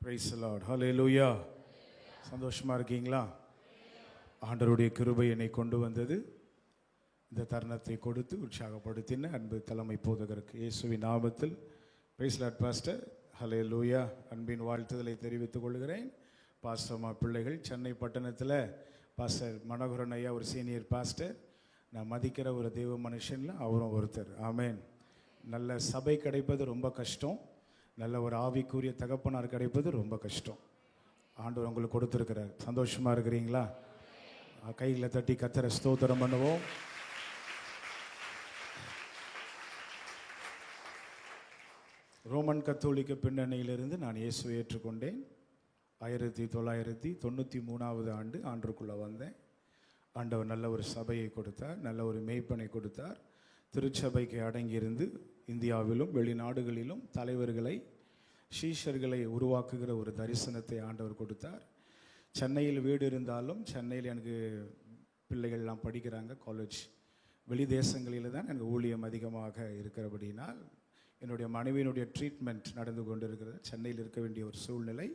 Price the Lord. ஹல்லேலூயா. சந்தோஷமா இருக்கீங்களா? ஆண்டவருடைய கிருபை என்னை கொண்டு வந்தது. இந்த தருணத்தை கொடுத்து உற்சாகப்படுத்தின அன்பு தலைமை போதகருக்கு இயேசுவின் நாமத்தில் பிரைஸ் தி லார்ட் பாஸ்டர். ஹல்லேலூயா. அன்பின் வாழ்த்துதலை தெரிவித்துக் கொள்கிறேன். பாஸ்டர்மா பிள்ளைகள் சென்னை பட்டணத்தில் பாஸ்டர் மனோகரன் ஐயா ஒரு சீனியர் பாஸ்டர். நான் மதிக்கிற ஒரு தெய்வ மனுஷன்ல அவரும் ஒருத்தர். ஆமேன். நல்ல சபை கிடைப்பது ரொம்ப கஷ்டம். நல்ல ஒரு ஆவிக்குரிய தகப்பனார் கிடைப்பது ரொம்ப கஷ்டம். ஆண்டவர் உங்களுக்கு கொடுத்துருக்கிறார். சந்தோஷமா இருக்கிறீங்களா? கைகளை தட்டி கர்த்தரை ஸ்தோத்திரம் பண்ணுவோம். ரோமன் கத்தோலிக்க பின்னணியிலிருந்து நான் இயேசுவை ஏற்றுக்கொண்டேன். 1993 ஆண்டு ஆண்டுக்குள்ளே வந்தேன். ஆண்டவர் நல்ல ஒரு சபையை கொடுத்தார், நல்ல ஒரு மேய்ப்பனை கொடுத்தார். திருச்சபைக்கு அடங்கியிருந்து இந்தியாவிலும் வெளிநாடுகளிலும் தலைவர்களை சீஷர்களை உருவாக்குகிற ஒரு தரிசனத்தை ஆண்டவர் கொடுத்தார். சென்னையில் வீடு இருந்தாலும் சென்னையில் எனக்கு பிள்ளைகள்லாம் படிக்கிறாங்க காலேஜ். வெளி தேசங்களில் தான் எனக்கு ஊழியம் அதிகமாக இருக்கிறபடினால் என்னுடைய மனைவியினுடைய ட்ரீட்மெண்ட் நடந்து கொண்டு இருக்கிறது. சென்னையில் இருக்க வேண்டிய ஒரு சூழ்நிலை.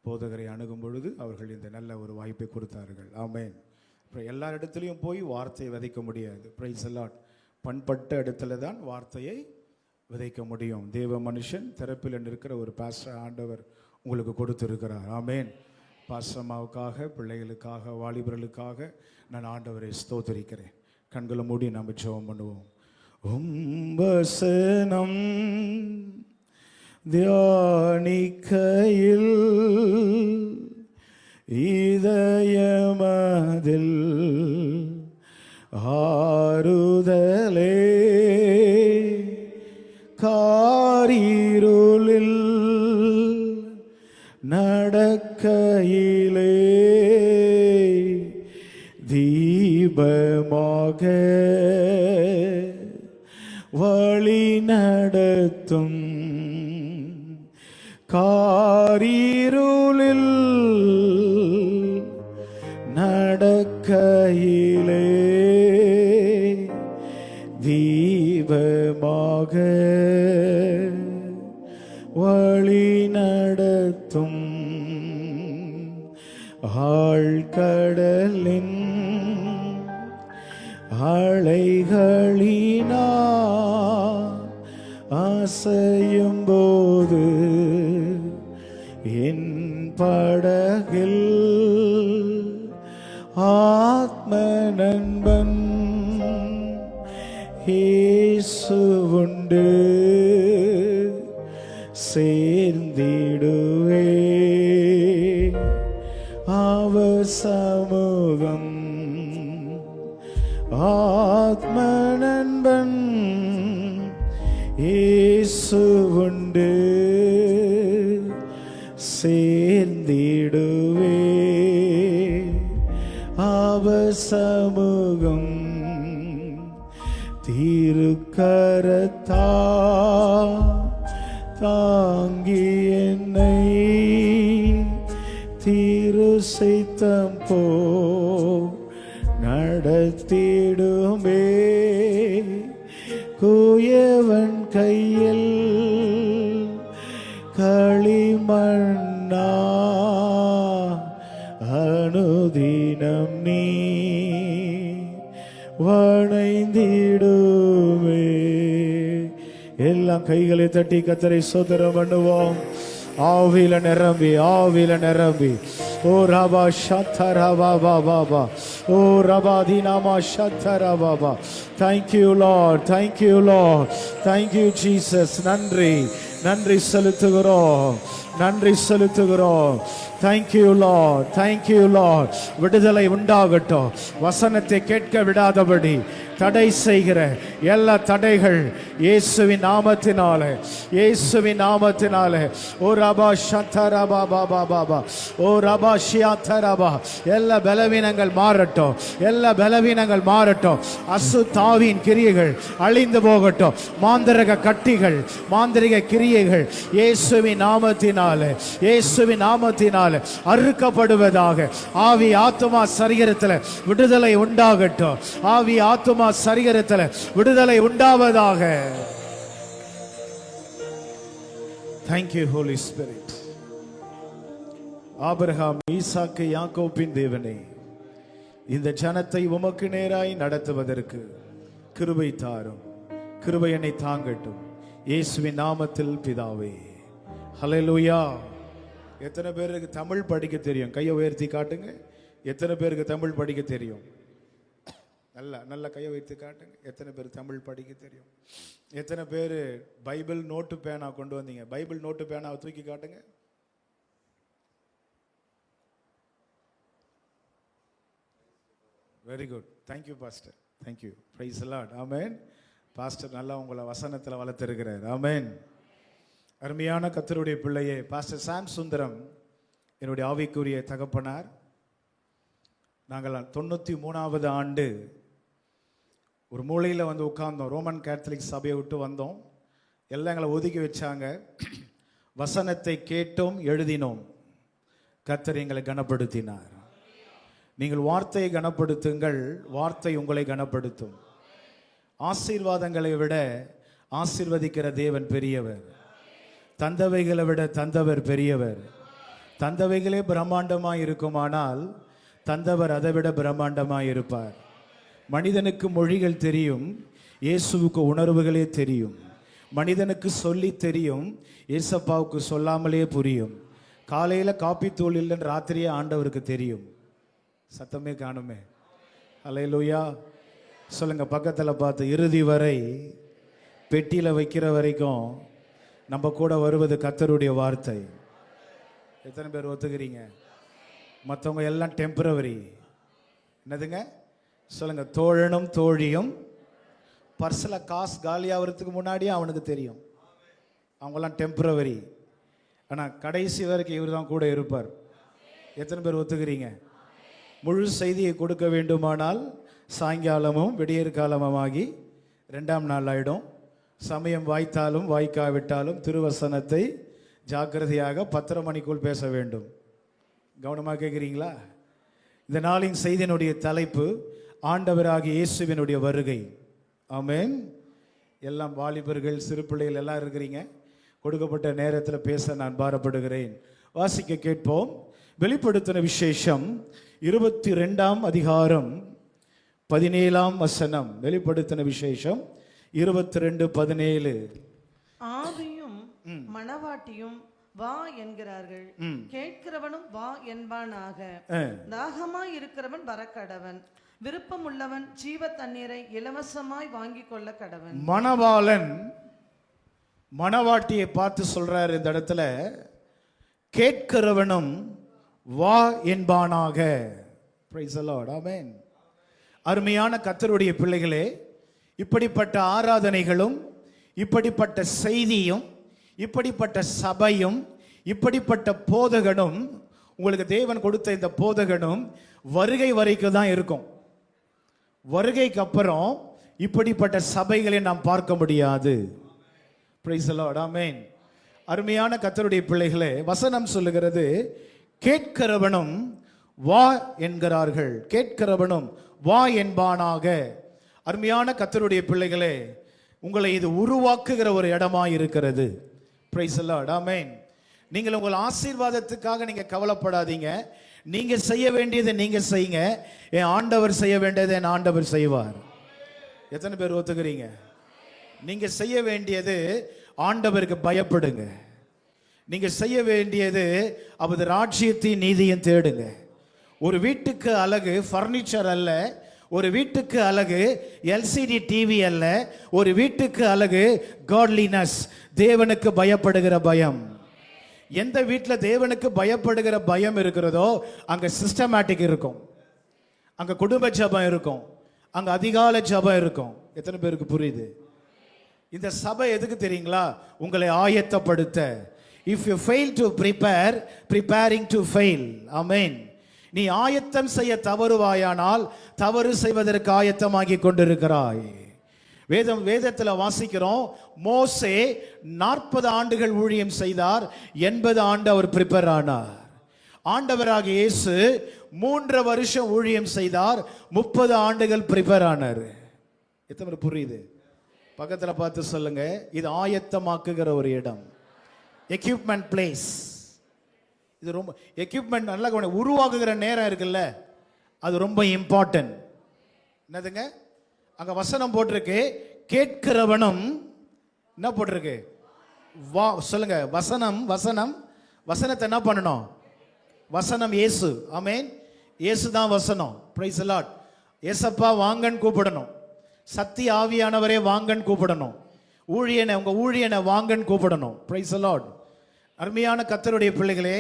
போதகரை அணுகும் பொழுது அவர்கள் இந்த நல்ல ஒரு வாய்ப்பை கொடுத்தார்கள். ஆமேன். அப்புறம் எல்லா இடத்துலையும் போய் வார்த்தையை விதைக்க முடியாது. Praise the Lord. பண்பட்ட இடத்துல தான் வார்த்தையை விதைக்க முடியும். தேவ மனுஷன் திறப்பில் இருக்கிற ஒரு பாஸ்டர் ஆண்டவர் உங்களுக்கு கொடுத்திருக்கிறார். ஆமேன். பாஸ்டர்மாவுக்காக, பிள்ளைகளுக்காக, வாலிபர்களுக்காக நான் ஆண்டவரை ஸ்தோத்திரிக்கிறேன். கண்களை மூடி நம்ம ஜெபம் பண்ணுவோம். வசனம் தியானிக்கையில் இதயமதில் ஆறுதலே காரிருளில் நடக்கையிலே தீபமாக வழி நடத்தும் காரிருளில் நடக்கையிலே தீபமாக வழி நடத்தும் ஆழ்கடலின் அலைகளினா அசையும் போது என் படகில் ஆத்ம நண்பன் இயேசுவுண்டு சேர்ந்திடுவே அவ சமூகம் ஆத்ம நண்பன் இயேசுவுண்டு சேர்ந்திடுவே அவ சமூகம் திருக்கரத்தா தாங்கி என்னை திருசைத்தம் போ நடத்திடுமே குயவன் கையில் களிமண்ணா அனுதினம் நீ வணைந்திடுமே. எல்லாம் கைகளை தட்டி கர்த்தரை ஸ்தோத்திரம் பண்ணுவோம். ஆவில நிரம்பி ஆவில நிரம்பி ஓ ரபா ஷத்தரா பாபா பாபா ஓ ரபா தீனாமா ஷத்தரா பாபா. Thank you Lord, thank you Lord, thank you Jesus. நன்றி நன்றி செலுத்துகிறோம், நன்றி செலுத்துகிறோம். Thank you Lord, thank you Lord. விடுதலை உண்டாகட்டும். வசனத்தை கேட்க விடாதபடி தடை செய்கிற எல்லா தடைகள் இயேசுவின் நாமத்தினாலே, இயேசுவின் நாமத்தினாலே ஓ ரபா ஷத்தரா பாபா பாபா ஓ ரபா ஷியாத்தரபா எல்லா பலவீனங்கள் மாறட்டும், எல்லா பலவீனங்கள் மாறட்டும். அசுத்தாவின் கிரியைகள் அழிந்து போகட்டும். மாந்திரக கட்டிகள், மாந்திரிக கிரியைகள் இயேசுவின் நாமத்தினாலே, இயேசுவின் நாமத்தினாலே அறுக்கப்படுவதாக. ஆவி ஆத்துமா சரீரத்தில் விடுதலை உண்டாகட்டும். ஆவி ஆத்துமா சரீரத்தில் விடுதலை உண்டாவதாக. Thank you, Holy Spirit. Abraham, ஈசாக்கு, யாக்கோபின் தேவனே, இந்த ஜனத்தை உமக்கு நேராய் நடத்துவதற்கு கிருபை தாரும். கிருபை என்னை தாங்கட்டும். இயேசுவின் நாமத்தில் பிதாவே. ஹல்லேலூயா. எத்தனை பேருக்கு தமிழ் படிக்க தெரியும்? கையை உயர்த்தி காட்டுங்க. எத்தனை பேருக்கு தமிழ் படிக்க தெரியும்? நல்ல கையை வைத்து காட்டுங்க. எத்தனை பேர் தமிழ் படிக்க தெரியும்? எத்தனை பேர் பைபிள் நோட்டு பேனா கொண்டு வந்தீங்க? பைபிள் நோட்டு பேனாவை தூக்கி காட்டுங்க. Very good. Thank you pastor. Thank you. Price the Lord. Amen. Pastor நல்லா உங்களை வசனத்தில் வளர்த்திருக்கிறார். ஆமென். அருமையான கர்த்தருடைய பிள்ளையே, பாஸ்டர் சாம் சுந்தரம் என்னுடைய ஆவிக்குரிய தகப்பனார். நாங்கள் 93வது ஆண்டு ஒரு மூலையில் வந்து உட்கார்ந்தோம். ரோமன் கேத்தலிக் சபையை விட்டு வந்தோம். எல்லாம் எங்களை ஒதுக்கி வச்சாங்க. வசனத்தை கேட்டோம், எழுதினோம். கர்த்தர் எங்களை கனப்படுத்தினார். நீங்கள் வார்த்தையை கனப்படுத்துங்கள், வார்த்தை உங்களை கனப்படுத்தும். ஆசீர்வாதங்களை விட ஆசீர்வதிக்கிற தேவன் பெரியவர். தந்தவைகளை விட தந்தவர் பெரியவர். தந்தவைகளே பிரம்மாண்டமாய் இருக்குமானால் தந்தவர் அதை விட பிரம்மாண்டமாய் இருப்பார். மனிதனுக்கு மொழிகள் தெரியும், இயேசுவுக்கு உணர்வுகளே தெரியும். மனிதனுக்கு சொல்லி தெரியும், ஏசப்பாவுக்கு சொல்லாமலே புரியும். காலையில் காப்பி தூள் இல்லைன்னு ராத்திரியே ஆண்டவருக்கு தெரியும். சத்தமே காணுமே. ஹல்லேலூயா. சொல்லுங்க பக்கத்தில் பார்த்து, இறுதி வரை பெட்டியில் வைக்கிற வரைக்கும் நம்ம கூட வருவது கர்த்தருடைய வார்த்தை. எத்தனை பேர் ஒத்துக்கிறீங்க? மற்றவங்க எல்லாம் டெம்பரவரி. என்னதுங்க? சொல்லுங்க. தோழனும் தோழியும் பர்ஸில் காசு காலியாகிறதுக்கு முன்னாடியே அவனுக்கு தெரியும். அவங்கெல்லாம் டெம்பரவரி. ஆனால் கடைசி வரைக்கும் இவர் தான் கூட இருப்பார். எத்தனை பேர் ஒத்துக்கிறீங்க? முழு செய்தியை கொடுக்க வேண்டுமானால் சாயங்காலமும் விடியற் காலமுமாகி 2ஆம் நாள் ஆகிடும். சமயம் வாய்த்தாலும் வாய்க்காவிட்டாலும் திருவசனத்தை ஜாக்கிரதையாக 10:30 மணிக்குள் பேச வேண்டும். கவனமாக கேட்குறீங்களா? இந்த நாளின் செய்தியினுடைய தலைப்பு ஆண்டவராகிய இயேசுவினுடைய வருகை. ஆமென். எல்லாம் வாலிபர்கள், சிறு பிள்ளைகள் எல்லாம் இருக்கிறீங்க. கொடுக்கப்பட்ட நேரத்தில் பேச நான் பாரப்படுகிறேன். வாசிக்க கேட்போம். வெளிப்படுத்தின விசேஷம் 22ஆம் அதிகாரம் 17ஆம் வசனம். வெளிப்படுத்தின விசேஷம் 22:17. ஆவியும் மணவாட்டியும் வா என்கிறார்கள், கேட்கிறவனும் வா என்பானாக. தாகமாய் இருக்கிறவன் வரக்கடவன், விருப்பம் உள்ளவன் ஜீவ தண்ணீரை இலவசமாய் வாங்கி கொள்ள கடவன். மணவாளன் மணவாட்டியை பார்த்து சொல்றாரு இந்த இடத்துல, கேட்கிறவனும் வா என்பானாக. Price the Lord. ஆமென். அருமையான கர்த்தருடைய பிள்ளைகளே, இப்படிப்பட்ட ஆராதனைகளும் இப்படிப்பட்ட செய்தியும் இப்படிப்பட்ட சபையும் இப்படிப்பட்ட போதகனும், உங்களுக்கு தேவன் கொடுத்த இந்த போதகனும் வருகை வரைக்கும் தான் இருக்கும். வருகைக்கு அப்புறம் இப்படிப்பட்ட சபைகளை நாம் பார்க்க முடியாது. Praise the Lord. ஆமென். அருமையான கர்த்தருடைய பிள்ளைகளே, வசனம் சொல்லுகிறது, கேட்கிறவனும் வா என்கிறார்கள், கேட்கிறவனும் வா என்பானாக. அருமையான கர்த்தருடைய பிள்ளைகளே, உங்களை இது உருவாக்குகிற ஒரு இடமா இருக்கிறது. Praise the Lord. ஆமென். நீங்கள் உங்கள் ஆசீர்வாதத்துக்காக நீங்க கவலைப்படாதீங்க. நீங்க செய்ய வேண்டியதை நீங்க செய்யுங்க. என் ஆண்டவர் செய்ய வேண்டியதை என் ஆண்டவர் செய்வார். எத்தனை பேர் ஒத்துக்கிறீங்க? நீங்க செய்ய வேண்டியது ஆண்டவருக்கு பயப்படுங்க. நீங்க செய்ய வேண்டியது அவரது ராஜ்யத்தின் நீதியும் தேடுங்க. ஒரு வீட்டுக்கு அழகு ஃபர்னிச்சர் அல்ல, ஒரு வீட்டுக்கு அழகு எல்சிடி டிவி அல்ல, ஒரு வீட்டுக்கு அழகு காட்லினஸ், தேவனுக்கு பயப்படுகிற பயம். எந்த வீட்டில் தேவனுக்கு பயப்படுகிற பயம் இருக்கிறதோ அங்க சிஸ்டமேட்டிக் இருக்கும், அங்க குடும்ப ஜபம் இருக்கும், அங்க அதிகாலை ஜபம் இருக்கும். எத்தனை பேருக்கு புரியுது? இந்த சபை எதுக்கு தெரியுங்களா? உங்களை ஆயத்தப்படுத்த. If you fail to prepare, preparing to fail. Amen. நீ ஆயத்தம் செய்ய தவறுவாயானால் தவறு செய்வதற்கு ஆயத்தமாகி கொண்டிருக்கிறாய். வேதத்தில் வாசிக்கிறோம், மோசே 40 ஆண்டுகள் ஊழியம் செய்தார், 80 ஆண்டு அவர் ப்ரிப்பேர் ஆனார். ஆண்டவராகிய இயேசு 3 வருஷம் ஊழியம் செய்தார், 30 ஆண்டுகள் ப்ரிப்பேர் ஆனார். எத்தனை புரியுது? பக்கத்தில் பார்த்து சொல்லுங்க, இது ஆயத்தமாக்குகிற ஒரு இடம். Equipment place. இது ரொம்ப எக்யூப்மெண்ட் நல்லா உருவாக்குகிற நேரம் இருக்குல்ல, அது ரொம்ப இம்பார்ட்டன்ட். என்னதுங்க அங்க வசனம் போட்டிருக்கு, கேட்கிறவனும் என்ன போட்டிருக்கு, வா சொல்லுங்க, வசனம் வசனம் வசனத்தை என்ன பண்ணணும், வசனம் இயேசு. ஆமென். இயேசு தான் வசனம். Price the Lord. ஏசப்பா வாங்கன்னு கூப்பிடணும், சத்திய ஆவியானவரே வாங்கன்னு கூப்பிடணும், ஊழியனை உங்க ஊழியனை வாங்கன்னு கூப்பிடணும். Price the Lord. அருமையான கர்த்தருடைய பிள்ளைகளே,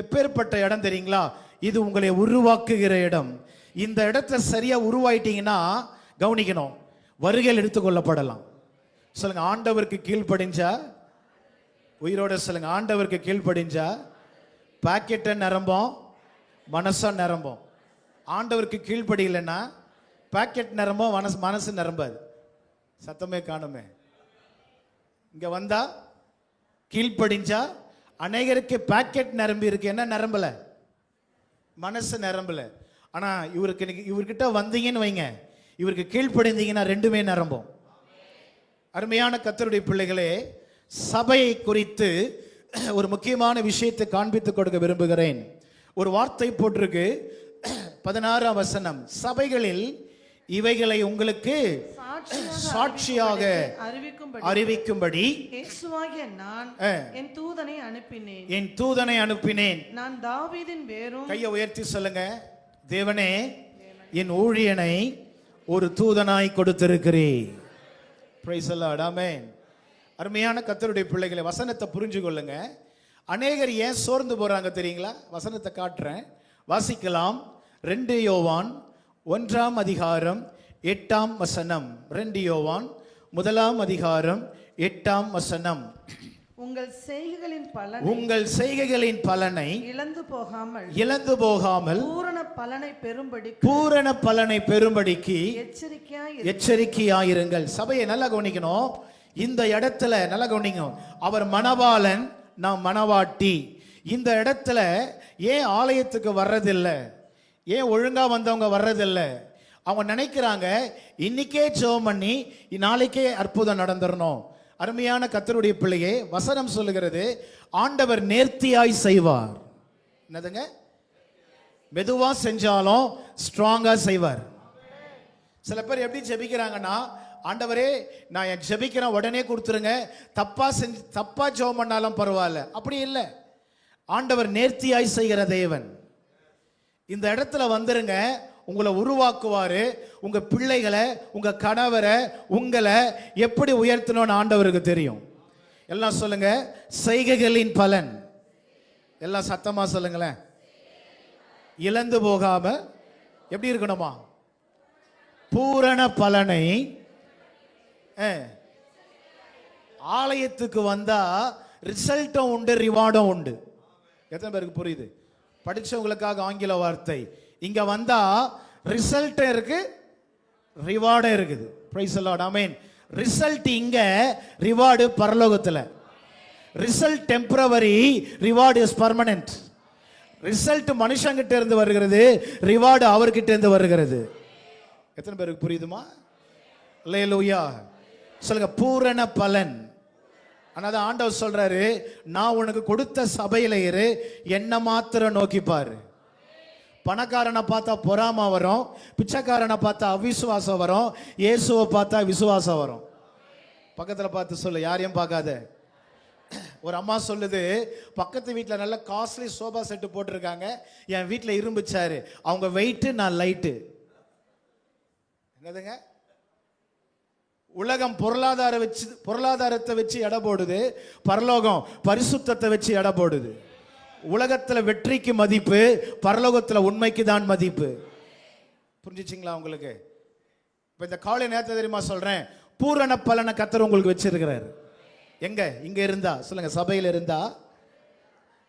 எப்பேற்பட்ட இடம் தெரியுங்களா, இது உங்களை உருவாக்குகிற இடம். இந்த இடத்துல சரியா உருவாயிட்டீங்கன்னா கவனிக்கணும், வருகையில் எடுத்துக்கொள்ளப்படலாம். சொல்லுங்க, ஆண்டவருக்கு கீழ்ப்படிஞ்சா, உயிரோட சொல்லுங்க, ஆண்டவருக்கு கீழ்ப்படிஞ்சா பாக்கெட்டை நிரம்பும், மனசா நிரம்பும். ஆண்டவருக்கு கீழ்ப்படியலைன்னா பாக்கெட் நிரம்பும், மனசு நிரம்பாது. சத்தமே காணுமே. இங்க வந்தா கீழ்ப்படிஞ்சா அநேகருக்கு பாக்கெட் நிரம்பி இருக்கு, என்ன நிரம்பல, மனசு நிரம்பல. ஆனா இவர்கிட்ட வந்தீங்கன்னு வைங்க, இவருக்கு கீழ்ப்படிந்தீங்கன்னா ரெண்டுமே நிரம்பும். அருமையான கர்த்தருடைய பிள்ளைகளே, சபையை குறித்து ஒரு முக்கியமான விஷயத்தை காண்பித்துக் கொடுக்க விரும்புகிறேன். ஒரு வார்த்தை போட்டிருக்கு, 16ஆம் வசனம், சபைகளில் இவைகளை உங்களுக்கு சாட்சியாக அறிவிக்கும்படி இயேசுவாகிய நான் என் தூதனை அனுப்பினேன், என் தூதனை அனுப்பினேன். நான் தாவீதின் வேரும். கையை உயர்த்தி சொல்லுங்க, தேவனே என் ஊழியனை ஒரு தூதனாய் கொடுத்திருக்கிறேன். Praise the Lord. ஆமென். அருமையான கர்த்தருடைய பிள்ளைகளை, வசனத்தை புரிஞ்சு கொள்ளுங்க. அநேகர் ஏன் சோர்ந்து போறாங்க தெரியுங்களா? வசனத்தை காட்டுறேன், வாசிக்கலாம். 2 யோவான் 1ஆம் அதிகாரம் 8ஆம் வசனம். 2 யோவான் 1ஆம் அதிகாரம் 8ஆம் வசனம். உங்கள் செய்கைகளின் பலனை இழந்து போகாமல் பூரண பலனை பெறும்படிக்கு எச்சரிக்கையாயிருங்கள். சபையை நல்லா கவனிக்கணும். இந்த இடத்துல நல்லா கவனிக்கணும். அவர் மணவாளன், நாம் மணவாட்டி. இந்த இடத்துல ஏன் ஆலயத்துக்கு வர்றதில்லை, ஏன் ஒழுங்கா வந்தவங்க வர்றதில்லை? அவங்க நினைக்கிறாங்க இன்னைக்கே ஜெபம் பண்ணி நாளைக்கே அற்புதம் நடந்துடணும். அருமையான கர்த்தருடைய பிள்ளையே, வசனம் சொல்லுகிறது, ஆண்டவர் நேர்த்தியாய் செய்வார். என்னதுங்க? மெதுவா செஞ்சாலும் ஸ்ட்ராங்கா செய்வார். சில பேர் எப்படி ஜெபிக்கிறாங்கன்னா, ஆண்டவரே நான் ஜெபிக்கிறேன் உடனே கொடுத்துருங்க, தப்பா ஜெபம் பண்ணாலும் பரவாயில்ல. அப்படி இல்லை. ஆண்டவர் நேர்த்தியாய் செய்கிற தேவன். இந்த இடத்துல வந்துருங்க, உங்களை உருவாக்குவாரு. உங்க பிள்ளைகளை, உங்க கணவரை, உங்களை எப்படி உயர்த்தணும்னு ஆண்டவருக்கு தெரியும். எல்லாம் சொல்லுங்க, செய்கைகளின் பலன். எல்லாம் சத்தமா சொல்லுங்களேன். இழந்து போகாம எப்படி இருக்கணுமா? பூரண பலனை. ஆலயத்துக்கு வந்தா ரிசல்ட்டும் உண்டு, ரிவார்டும் உண்டு. எத்தனை பேருக்கு புரியுது? படிச்சவங்களுக்காக ஆங்கில வார்த்தை. இங்க வந்தா ரிசல்ட் இருக்கு, ரிவார்டும் இருக்குது. Praise the Lord. Amen. Result இங்க, ரிவார்டு பரலோகத்துல. Result temporary, reward is permanent. Result மனுஷங்கிட்ட இருந்து வருகிறது, ரிவார்டு அவர்கிட்ட இருந்து வருகிறது. எத்தனை பேருக்கு புரியுதுமா? அல்லேலூயா. சொல்லுங்க, பூரண பலன். ஆனா ஆண்டவர் சொல்றாரு, நான் உனக்கு கொடுத்த சபையில இரு, என்ன மாத்திரம் நோக்கி பாரு. பணக்காரனை பார்த்தா பொறாம வரும், பிச்சைக்காரனை பார்த்தா அவிசுவாசம் வரும், இயேசுவை பார்த்தா விசுவாசம் வரும். பக்கத்துல பார்த்து சொல்லு, யாரையும் பார்க்காத. ஒரு அம்மா சொல்லுது, பக்கத்து வீட்டில் நல்ல காஸ்ட்லி சோபா செட்டு போட்டிருக்காங்க, என் வீட்டில் இரும்பு சேரு, அவங்க வெயிட்டு நான் லைட்டு. என்னதுங்க? உலகம் பொருளாதாரத்தை வச்சு எடை போடுது, பரலோகம் பரிசுத்தத்தை வச்சு எடை போடுது. உலகத்துல வெற்றிக்கு மதிப்பு, பரலோகத்துல உண்மைக்கு தான் மதிப்பு. புரிஞ்சுச்சிங்களா உங்களுக்கு? இப்ப இந்த காலை நேரத்தை தெரியுமா சொல்றேன், பூரண பலனை கர்த்தர் உங்களுக்கு வச்சிருக்கிறார். எங்க? இங்க இருந்தா சொல்லுங்க, சபையில் இருந்தா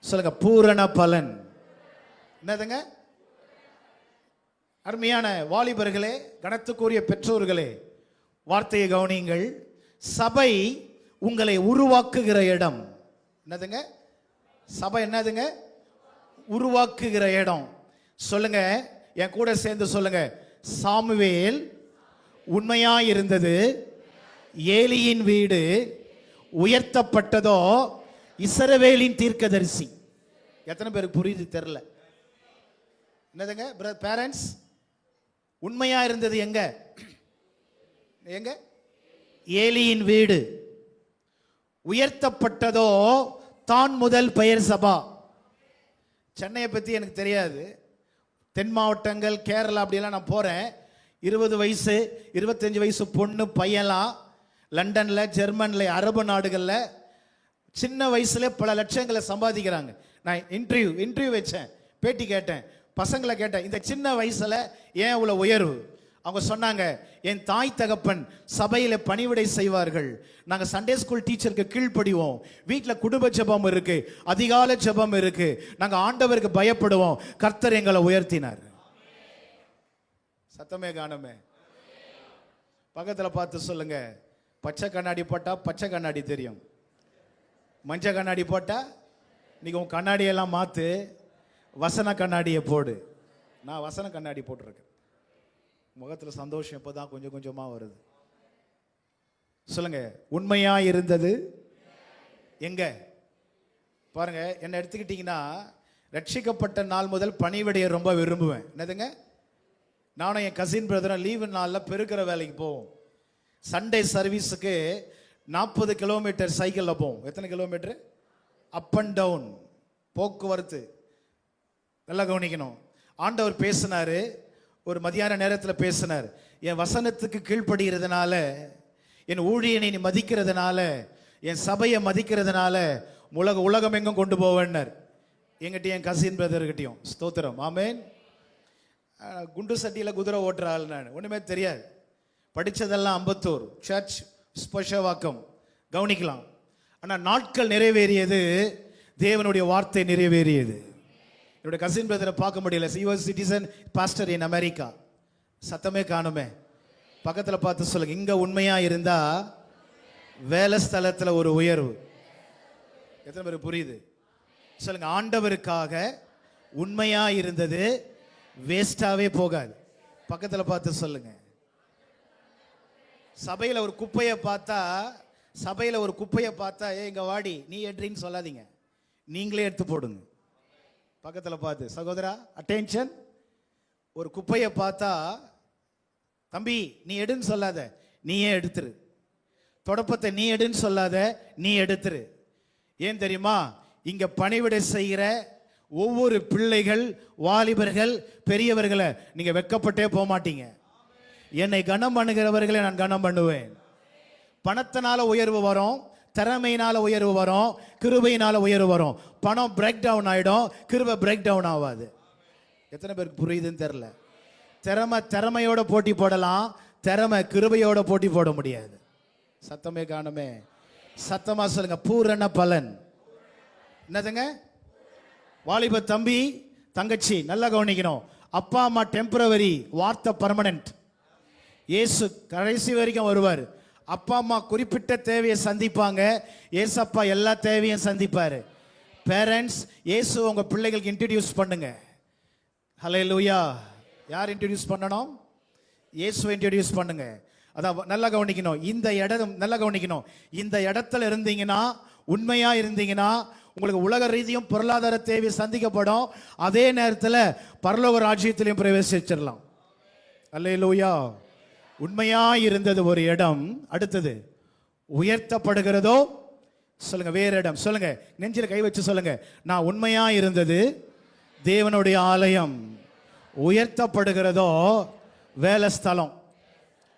சொல்லுங்க, பூரண பலன். என்னதுங்க? அருமையான வாலிபர்களே, கனத்துக்குரிய பெற்றோர்களே, வார்த்தையை கவனியுங்கள். சபை உங்களை உருவாக்குகிற இடம். என்னதுங்க? சபை என்னதுங்க? உருவாக்குகிற இடம். சொல்லுங்க, என் கூட சேர்ந்து சொல்லுங்க, சாமுவேல் உண்மையாயிருந்தது, ஏலியின் வீடு உயர்த்தப்பட்டதோ இஸ்ரவேலின் தீர்க்கதரிசி. எத்தனை பேருக்கு புரியுது தெரியல. என்னதுங்க பேரண்ட்ஸ்? உண்மையா இருந்தது எங்க? எங்க? ஏலியின் வீடு. உயர்த்தப்பட்டதோ தான் முதல் பெயர் சபா. சென்னையை பற்றி எனக்கு தெரியாது. தென் மாவட்டங்கள், கேரளா அப்படியெல்லாம் நான் போகிறேன். 20 வயசு 25 வயசு பொண்ணு பையன்லாம் லண்டனில், ஜெர்மனில், அரபு நாடுகளில் சின்ன வயசுல பல லட்சங்களை சம்பாதிக்கிறாங்க. நான் இன்டர்வியூ வச்சேன், பேட்டி கேட்டேன், பசங்களை கேட்டேன், இந்த சின்ன வயசுல ஏன் இவ்வளோ உயர்வு? அவங்க சொன்னாங்க, என் தாய் தகப்பன் சபையில பணிவிடை செய்வார்கள், நாங்கள் சண்டே ஸ்கூல் டீச்சருக்கு கீழ்ப்படிவோம், வீட்டில் குடும்ப ஜெபம் இருக்கு, அதிகாலை ஜெபம் இருக்கு, நாங்கள் ஆண்டவருக்கு பயப்படுவோம், கர்த்தர் எங்களை உயர்த்தினார். சத்தமே காணுமே. பக்கத்தில் பார்த்து சொல்லுங்க, பச்சை கண்ணாடி போட்டா பச்சை கண்ணாடி தெரியும், மஞ்சள் கண்ணாடி போட்டா நீங்க உன் கண்ணாடியெல்லாம் மாத்து, வசன கண்ணாடியை போடு. நான் வசன கண்ணாடி போட்டிருக்கேன். முகத்தில் சந்தோஷம் இப்போதான் கொஞ்சம் கொஞ்சமா வருது. சொல்லுங்க, உண்மையா இருந்தது எங்க? பாருங்க, என்ன எடுத்துக்கிட்டீங்கன்னா ரட்சிக்கப்பட்ட நாள் முதல் பணிவிடையை ரொம்ப விரும்புவேன். என்னதுங்க? நானும் என் கசின் பிரதரும் லீவு நாளில் பெருக்கிற வேலைக்கு போவோம். சண்டே சர்வீஸுக்கு 40 கிலோமீட்டர் சைக்கிளில் போவோம். எத்தனை கிலோமீட்டர்? அப் அண்ட் டவுன் போக்குவரத்து. நல்லா கவனிக்கணும். ஆண்டவர் பேசினாரு, ஒரு மதியான நேரத்தில் பேசினார். என் வசனத்துக்கு கீழ்ப்படுகிறதுனால, என் ஊழியனை நீ மதிக்கிறதுனால, என் சபையை மதிக்கிறதுனால உலகம் எங்கும் கொண்டு போவேன்னார். எங்கிட்டையும் என் கசின் பிரதர்கிட்டையும். ஸ்தோத்திரம், ஆமேன். குண்டு சட்டியில் குதிரை ஓட்டுற ஆள் நான், ஒன்றுமே தெரியாது. படித்ததெல்லாம் அம்பத்தூர் சர்ச் ஸ்பெஷவாக்கம், கவனிக்கலாம். ஆனால் நாட்கள் நிறைவேறியது, தேவனுடைய வார்த்தை நிறைவேறியது. என்னுடைய கசின் பிரதரை பார்க்க முடியல. he was citizen pastor in America. சத்தமே காணுமே. பக்கத்தில் பார்த்து சொல்லுங்க, இங்க உண்மையா இருந்தா வேலை ஸ்தலத்தில் ஒரு உயர்வு. எத்தனை பேர் புரியுது? சொல்லுங்க, ஆண்டவருக்காக உண்மையா இருந்தது வேஸ்டாவே போகாது. பக்கத்தில் பார்த்து சொல்லுங்க, சபையில் ஒரு குப்பையை பார்த்தா ஏ இங்க வாடி நீ எடுறீன்னு சொல்லாதீங்க, நீங்களே எடுத்து போடுங்க. பக்கத்தில் பார்த்து, சகோதரா அட்டென்ஷன், ஒரு குப்பையை பார்த்தா தம்பி நீ எடுன்னு சொல்லாத, நீயே எடுத்துரு. தொடப்பத்தை நீ எடுன்னு சொல்லாத, நீ எடுத்துரு. ஏன் தெரியுமா? இங்க பணிவிடை செய்கிற ஒவ்வொரு பிள்ளைகள், வாலிபர்கள், பெரியவர்களை நீங்க வெட்கப்பட்டே போக மாட்டீங்க. என்னை கனம் பண்ணுகிறவர்களை நான் கனம் பண்ணுவேன். பணத்தினால உயர்வு வரும், திறமையினால உயர்வு வரும், கிருபையினால உயர்வு வரும். பணம் பிரேக் டவுன் ஆயிடும், கிருபை பிரேக் டவுன் ஆகாது. எத்தனை பேருக்கு புரியுதுன்னு தெரியல. திறமையோட போட்டி போடலாம், திறமை கிருபையோட போட்டி போட முடியாது. சத்தமே காணுமே. சத்தமா சொல்லுங்க, பூரண பலன். என்னதுங்க? வாலிப தம்பி தங்கச்சி நல்லா கவனிக்கணும். அப்பா அம்மா டெம்பரவரி, வார்த்தை பர்மனன்ட். இயேசு கடைசி வரைக்கும் வருவார். அப்பா அம்மா குறிப்பிட்ட தேவையை சந்திப்பாங்க, ஏசப்பா எல்லா தேவையும் சந்திப்பாரு. பேரண்ட்ஸ், இயேசு உங்க பிள்ளைகளுக்கு இன்ட்ரடியூஸ் பண்ணுங்க. ஹல்லேலூயா. யார் இன்ட்ரடியூஸ் பண்ணணும்? இயேசுவை இன்ட்ரடியூஸ் பண்ணுங்க. அதான் நல்லா கவனிக்கணும். இந்த இடம் நல்லா கவனிக்கணும். இந்த இடத்துல இருந்தீங்கன்னா, உண்மையா இருந்தீங்கன்னா, உங்களுக்கு உலக ரீதியும் பொருளாதார தேவை சந்திக்கப்படும், அதே நேரத்தில் பரலோக ராஜ்யத்திலையும் பிரவேசிச்சிடலாம். அல்லேலூயா. உண்மையா இருந்தது ஒரு இடம். அடுத்தது உயர்த்தப்படுகிறதோ சொல்லுங்க, வேற இடம். சொல்லுங்க, நெஞ்சில கை வச்சு சொல்லுங்க, நான் உண்மையா இருந்தது தேவனுடைய ஆலயம். உயர்த்தப்படுகிறதோ வேலை ஸ்தலம்.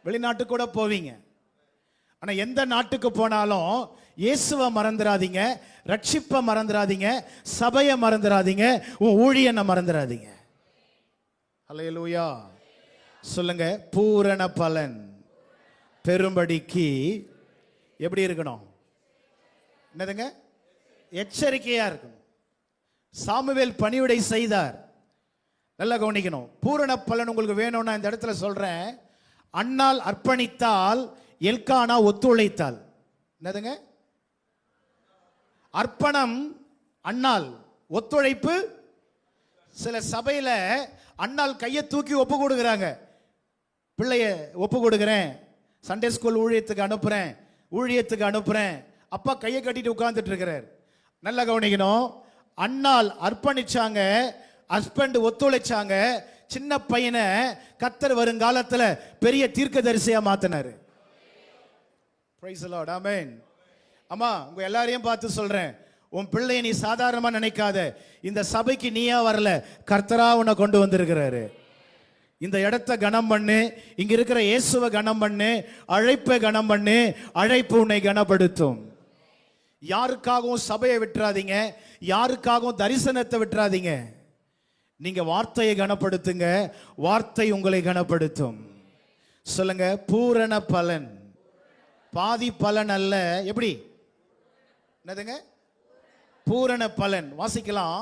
வெளிநாட்டுக்கு கூட போவீங்க, ஆனா எந்த நாட்டுக்கு போனாலும் இயேசுவை மறந்துடாதீங்க, ரட்சிப்பை மறந்துடாதீங்க, சபையை மறந்துடாதீங்க, உன் ஊழியனை மறந்துடாதீங்க. அல்லேலூயா. சொல்லுங்க, பூரண பலன் பெரும்படிக்கு எப்படி இருக்கணும்? என்னதுங்க? எச்சரிக்கையா இருக்கணும். சாமுவேல் பணிவிடை செய்தார். நல்லா கவனிக்கணும். பூரண பலன் உங்களுக்கு வேணும்னா இந்த இடத்துல சொல்றேன், அன்னாள் அர்ப்பணித்தால், எல்கானா ஒத்துழைத்தாள். என்னதுங்க? அர்ப்பணம் அன்னாள், ஒத்துழைப்பு. சில சபையில அன்னாள் கையை தூக்கி ஒப்பு கொடுக்குறாங்க. பிள்ளைய ஒப்பு கொடுக்குறேன், சண்டே ஸ்கூல் ஊழியத்துக்கு அனுப்புறேன், அப்பா கையை கட்டிட்டு உட்கார்ந்துட்டு இருக்கிறார். நல்லா கவனிக்கணும். அண்ணால் அர்ப்பணிச்சாங்க, ஹஸ்பண்ட் ஒத்துழைச்சாங்க. சின்ன பையனை கர்த்தர் வருங்காலத்துல பெரிய தீர்க்கதரிசியா மாத்தினாரு. Praise the Lord. Amen. அம்மா, உங்க எல்லாரையும் பார்த்து சொல்றேன், உன் பிள்ளையை நீ சாதாரணமா நினைக்காத. இந்த சபைக்கு நீயா வரல, கர்த்தரா உன்னை கொண்டு வந்திருக்கிறாரு. இந்த இடத்தை கனம் பண்ணு, இங்க இருக்கிற இயேசுவை கனம் பண்ணு, அழைப்பை கனம் பண்ணு, அழைப்பு உன்னை கனப்படுத்தும். யாருக்காகவும் சபையை விட்டுறாதீங்க, யாருக்காகவும் தரிசனத்தை விட்டுறாதீங்க. நீங்க வார்த்தையை கனப்படுத்துங்க, வார்த்தை உங்களை கனப்படுத்தும். சொல்லுங்க, பூரண பலன், பாதி பலன் அல்ல. எப்படி? என்னதுங்க? பூரண பலன். வாசிக்கலாம்.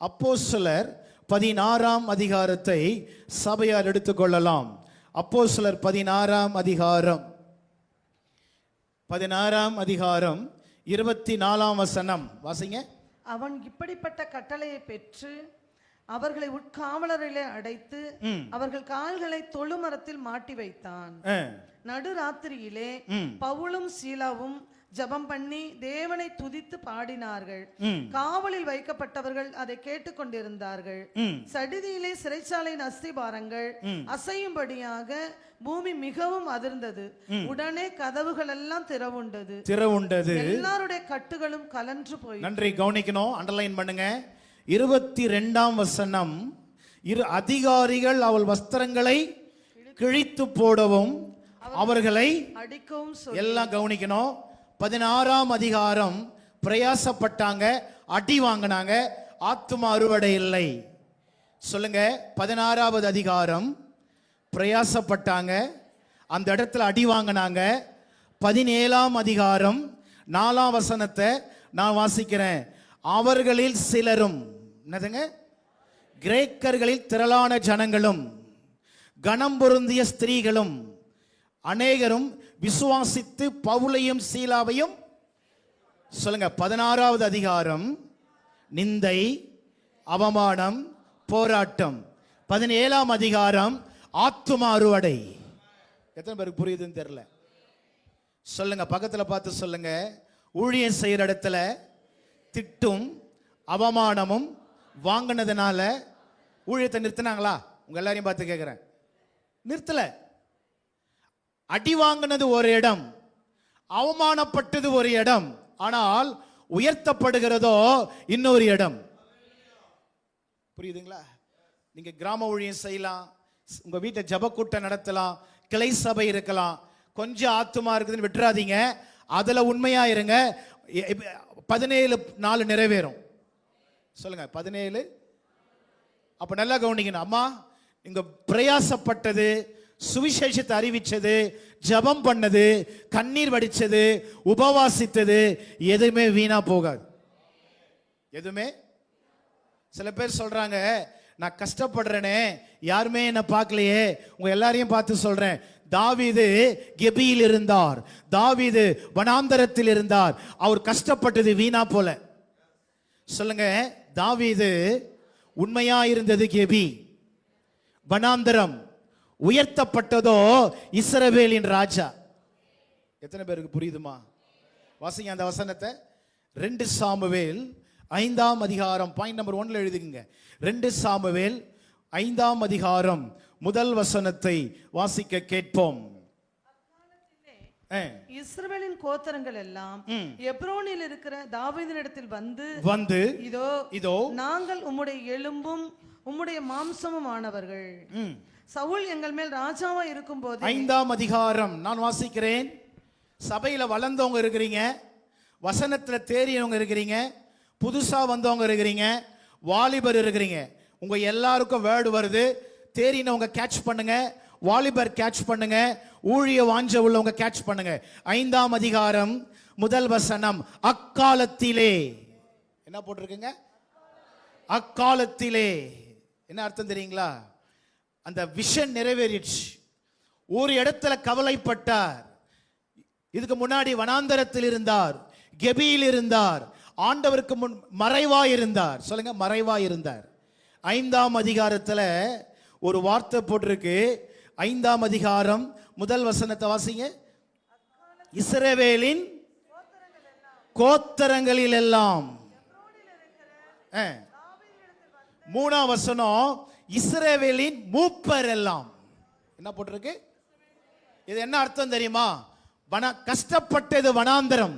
அப்போஸ்தலர் 16ஆம் அதிகாரத்தை சபையார் எடுத்துக்கொள்ளலாம். அப்போஸ்தலர் 16ஆம் அதிகாரம் 24ஆம் வசனம் வாசிங்க. அவன் இப்படிப்பட்ட கட்டளையை பெற்று அவர்களை உட்காவலரிலே அடைத்து அவர்கள் கால்களை தொழுமரத்தில் மாட்டி வைத்தான். நடுராத்திரியிலே பவுலும் சீலாவும் ஜெபம் பண்ணி தேவனை துதித்து பாடினார்கள். காவலில் வைக்கப்பட்டவர்கள் அதை கேட்டுக்கொண்டிருந்தார்கள். சடிதியிலே சிறைச்சாலையின் அஸ்திபாரங்கள் அசையும்படியாக பூமி மிகவும் அதிர்ந்தது. உடனே கதவுகள் எல்லாம் திறவுண்டது. எல்லாருடைய கட்டுகளும் கலன்று போய். நன்றி. கவனிக்கணும், அண்டர்லைன் பண்ணுங்க. 22ஆம் வசனம், இரு அதிகாரிகள் அவள் வஸ்திரங்களை கிழித்து போடவும் அவர்களை அடிக்கவும். எல்லாம் கவனிக்கணும். 16ஆம் அதிகாரம் பிரயாசப்பட்டாங்க, அடி வாங்கினாங்க, ஆத்தும அறுவடை இல்லை. சொல்லுங்க, 16வது அதிகாரம் பிரயாசப்பட்டாங்க, அந்த இடத்துல அடி வாங்கினாங்க. 17ஆம் அதிகாரம் 4ஆம் வசனத்தை நான் வாசிக்கிறேன். அவர்களில் சிலரும், என்னதுங்க? கிரேக்கர்களில் திரளான ஜனங்களும் கனம் பொருந்திய ஸ்திரீகளும் அநேகரும் விசுவாசித்து பவுலையும் சீலாவையும், சொல்லுங்க, 16வது அதிகாரம் நிந்தை, அவமானம், போராட்டம். 17ஆம் அதிகாரம் ஆத்தும அறுவடை. எத்தனை பேருக்கு புரியுதுன்னு தெரியல? சொல்லுங்க, பக்கத்துல பார்த்து சொல்லுங்க. ஊழியம் செய்யற இடத்துல திட்டும் அவமானமும் வாங்கினதுனால ஊழியத்தை நிறுத்தினாங்களா? உங்க எல்லாரையும் பார்த்து கேட்கிறேன். நிறுத்தல. அடி வாங்கினது ஒரு இடம், அவமானப்பட்டது ஒரு இடம், ஆனால் உயர்த்தப்படுகிறதோ இன்னொரு இடம். புரியுதுங்களா? நீங்க கிராம ஊழியம் செய்யலாம், உங்க வீட்டை ஜப கூட்டம் நடத்தலாம், கிளை சபை இருக்கலாம். கொஞ்சம் ஆத்துமா இருக்குதுன்னு விட்டுறாதீங்க, அதுல உண்மையா இருங்க. 17:4 நிறைவேறும். சொல்லுங்க, 17. அப்ப நல்லா கவனிக்கணும். அம்மா, இங்க பிரயாசப்பட்டது, சுவிசேஷத்தை அறிவிச்சது, ஜபம் பண்ணது, கண்ணீர் வடிச்சது, உபவாசித்தது, எதுவுமே வீணா போகாது. எதுவுமே. சில பேர் சொல்றாங்க, நான் கஷ்டப்படுறேனே, யாருமே என்ன பார்க்கலையே. உங்க எல்லாரையும் பார்த்து சொல்றேன், தாவீது கெபியில் இருந்தார், தாவீது வனாந்தரத்தில் இருந்தார். அவர் கஷ்டப்பட்டது வீணா போல. சொல்லுங்க, தாவீது உண்மையா இருந்தது கெபி, வனாந்தரம். உயர்த்தப்பட்டதோ இஸ்ரவேலின் ராஜா. எத்தனை பேருக்கு புரியுதுமா? வாசிங்க அந்த வசனத்தை. 2 சாமுவேல் 5ஆம் அதிகாரம், பாயிண்ட் நம்பர் 1ல எழுதுங்க. 2 சாமுவேல் 5ஆம் அதிகாரம் முதல் வசனத்தை வாசிக்க கேட்போம். இஸ்ரவேலின் கோத்திரங்கள் எல்லாம் எப்ரோனில் இருக்கிற தாவீதினிடத்தில் வந்து இதோ நாங்கள் உம்முடைய எலும்பும் உம்முடைய மாம்சமும் ஆனவர்கள். சவுல் எங்கள் மேல் ராஜாவா இருக்கும் போது. 5ஆம் அதிகாரம் நான் வாசிக்கிறேன். சபையில வளர்ந்தவங்க இருக்கிறீங்க, வசனத்துல தேறியவங்க இருக்கிறீங்க, புதுசா வந்தவங்க இருக்கிறீங்க, வாலிபர் இருக்கிறீங்க. உங்க எல்லாருக்கும் வேர்டு வருது. தேறினவங்க கேட்ச் பண்ணுங்க, வாலிபர் கேட்ச் பண்ணுங்க, ஊழிய வாஞ்ச உள்ளவங்க கேட்ச் பண்ணுங்க. 5ஆம் அதிகாரம் முதல் வசனம். அக்காலத்திலே, என்ன போட்டிருக்குங்க? அக்காலத்திலே. என்ன அர்த்தம் தெரியுங்களா? அந்த விஷன் நிறைவேறிடுச்சு. ஒரு இடத்துல கவலைப்பட்டார். இதுக்கு முன்னாடி வனாந்தரத்தில் இருந்தார், கெபியில் இருந்தார், ஆண்டவருக்கு முன் மறைவாய் இருந்தார். சொல்லுங்க, மறைவாய் இருந்தார். 5ஆம் அதிகாரத்துல ஒரு வார்த்தை போட்டிருக்கு. 5ஆம் அதிகாரம் முதல் வசனத்தை வாசிங்க. இஸ்ரவேலின் கோத்திரங்களில் எல்லாம் மூணாம் வசனம், இஸ்ரவேலின் மூப்பர் எல்லாம். என்ன போட்டிருக்கு? இது என்ன அர்த்தம் தெரியுமா? கஷ்டப்பட்டது வனாந்தரம்,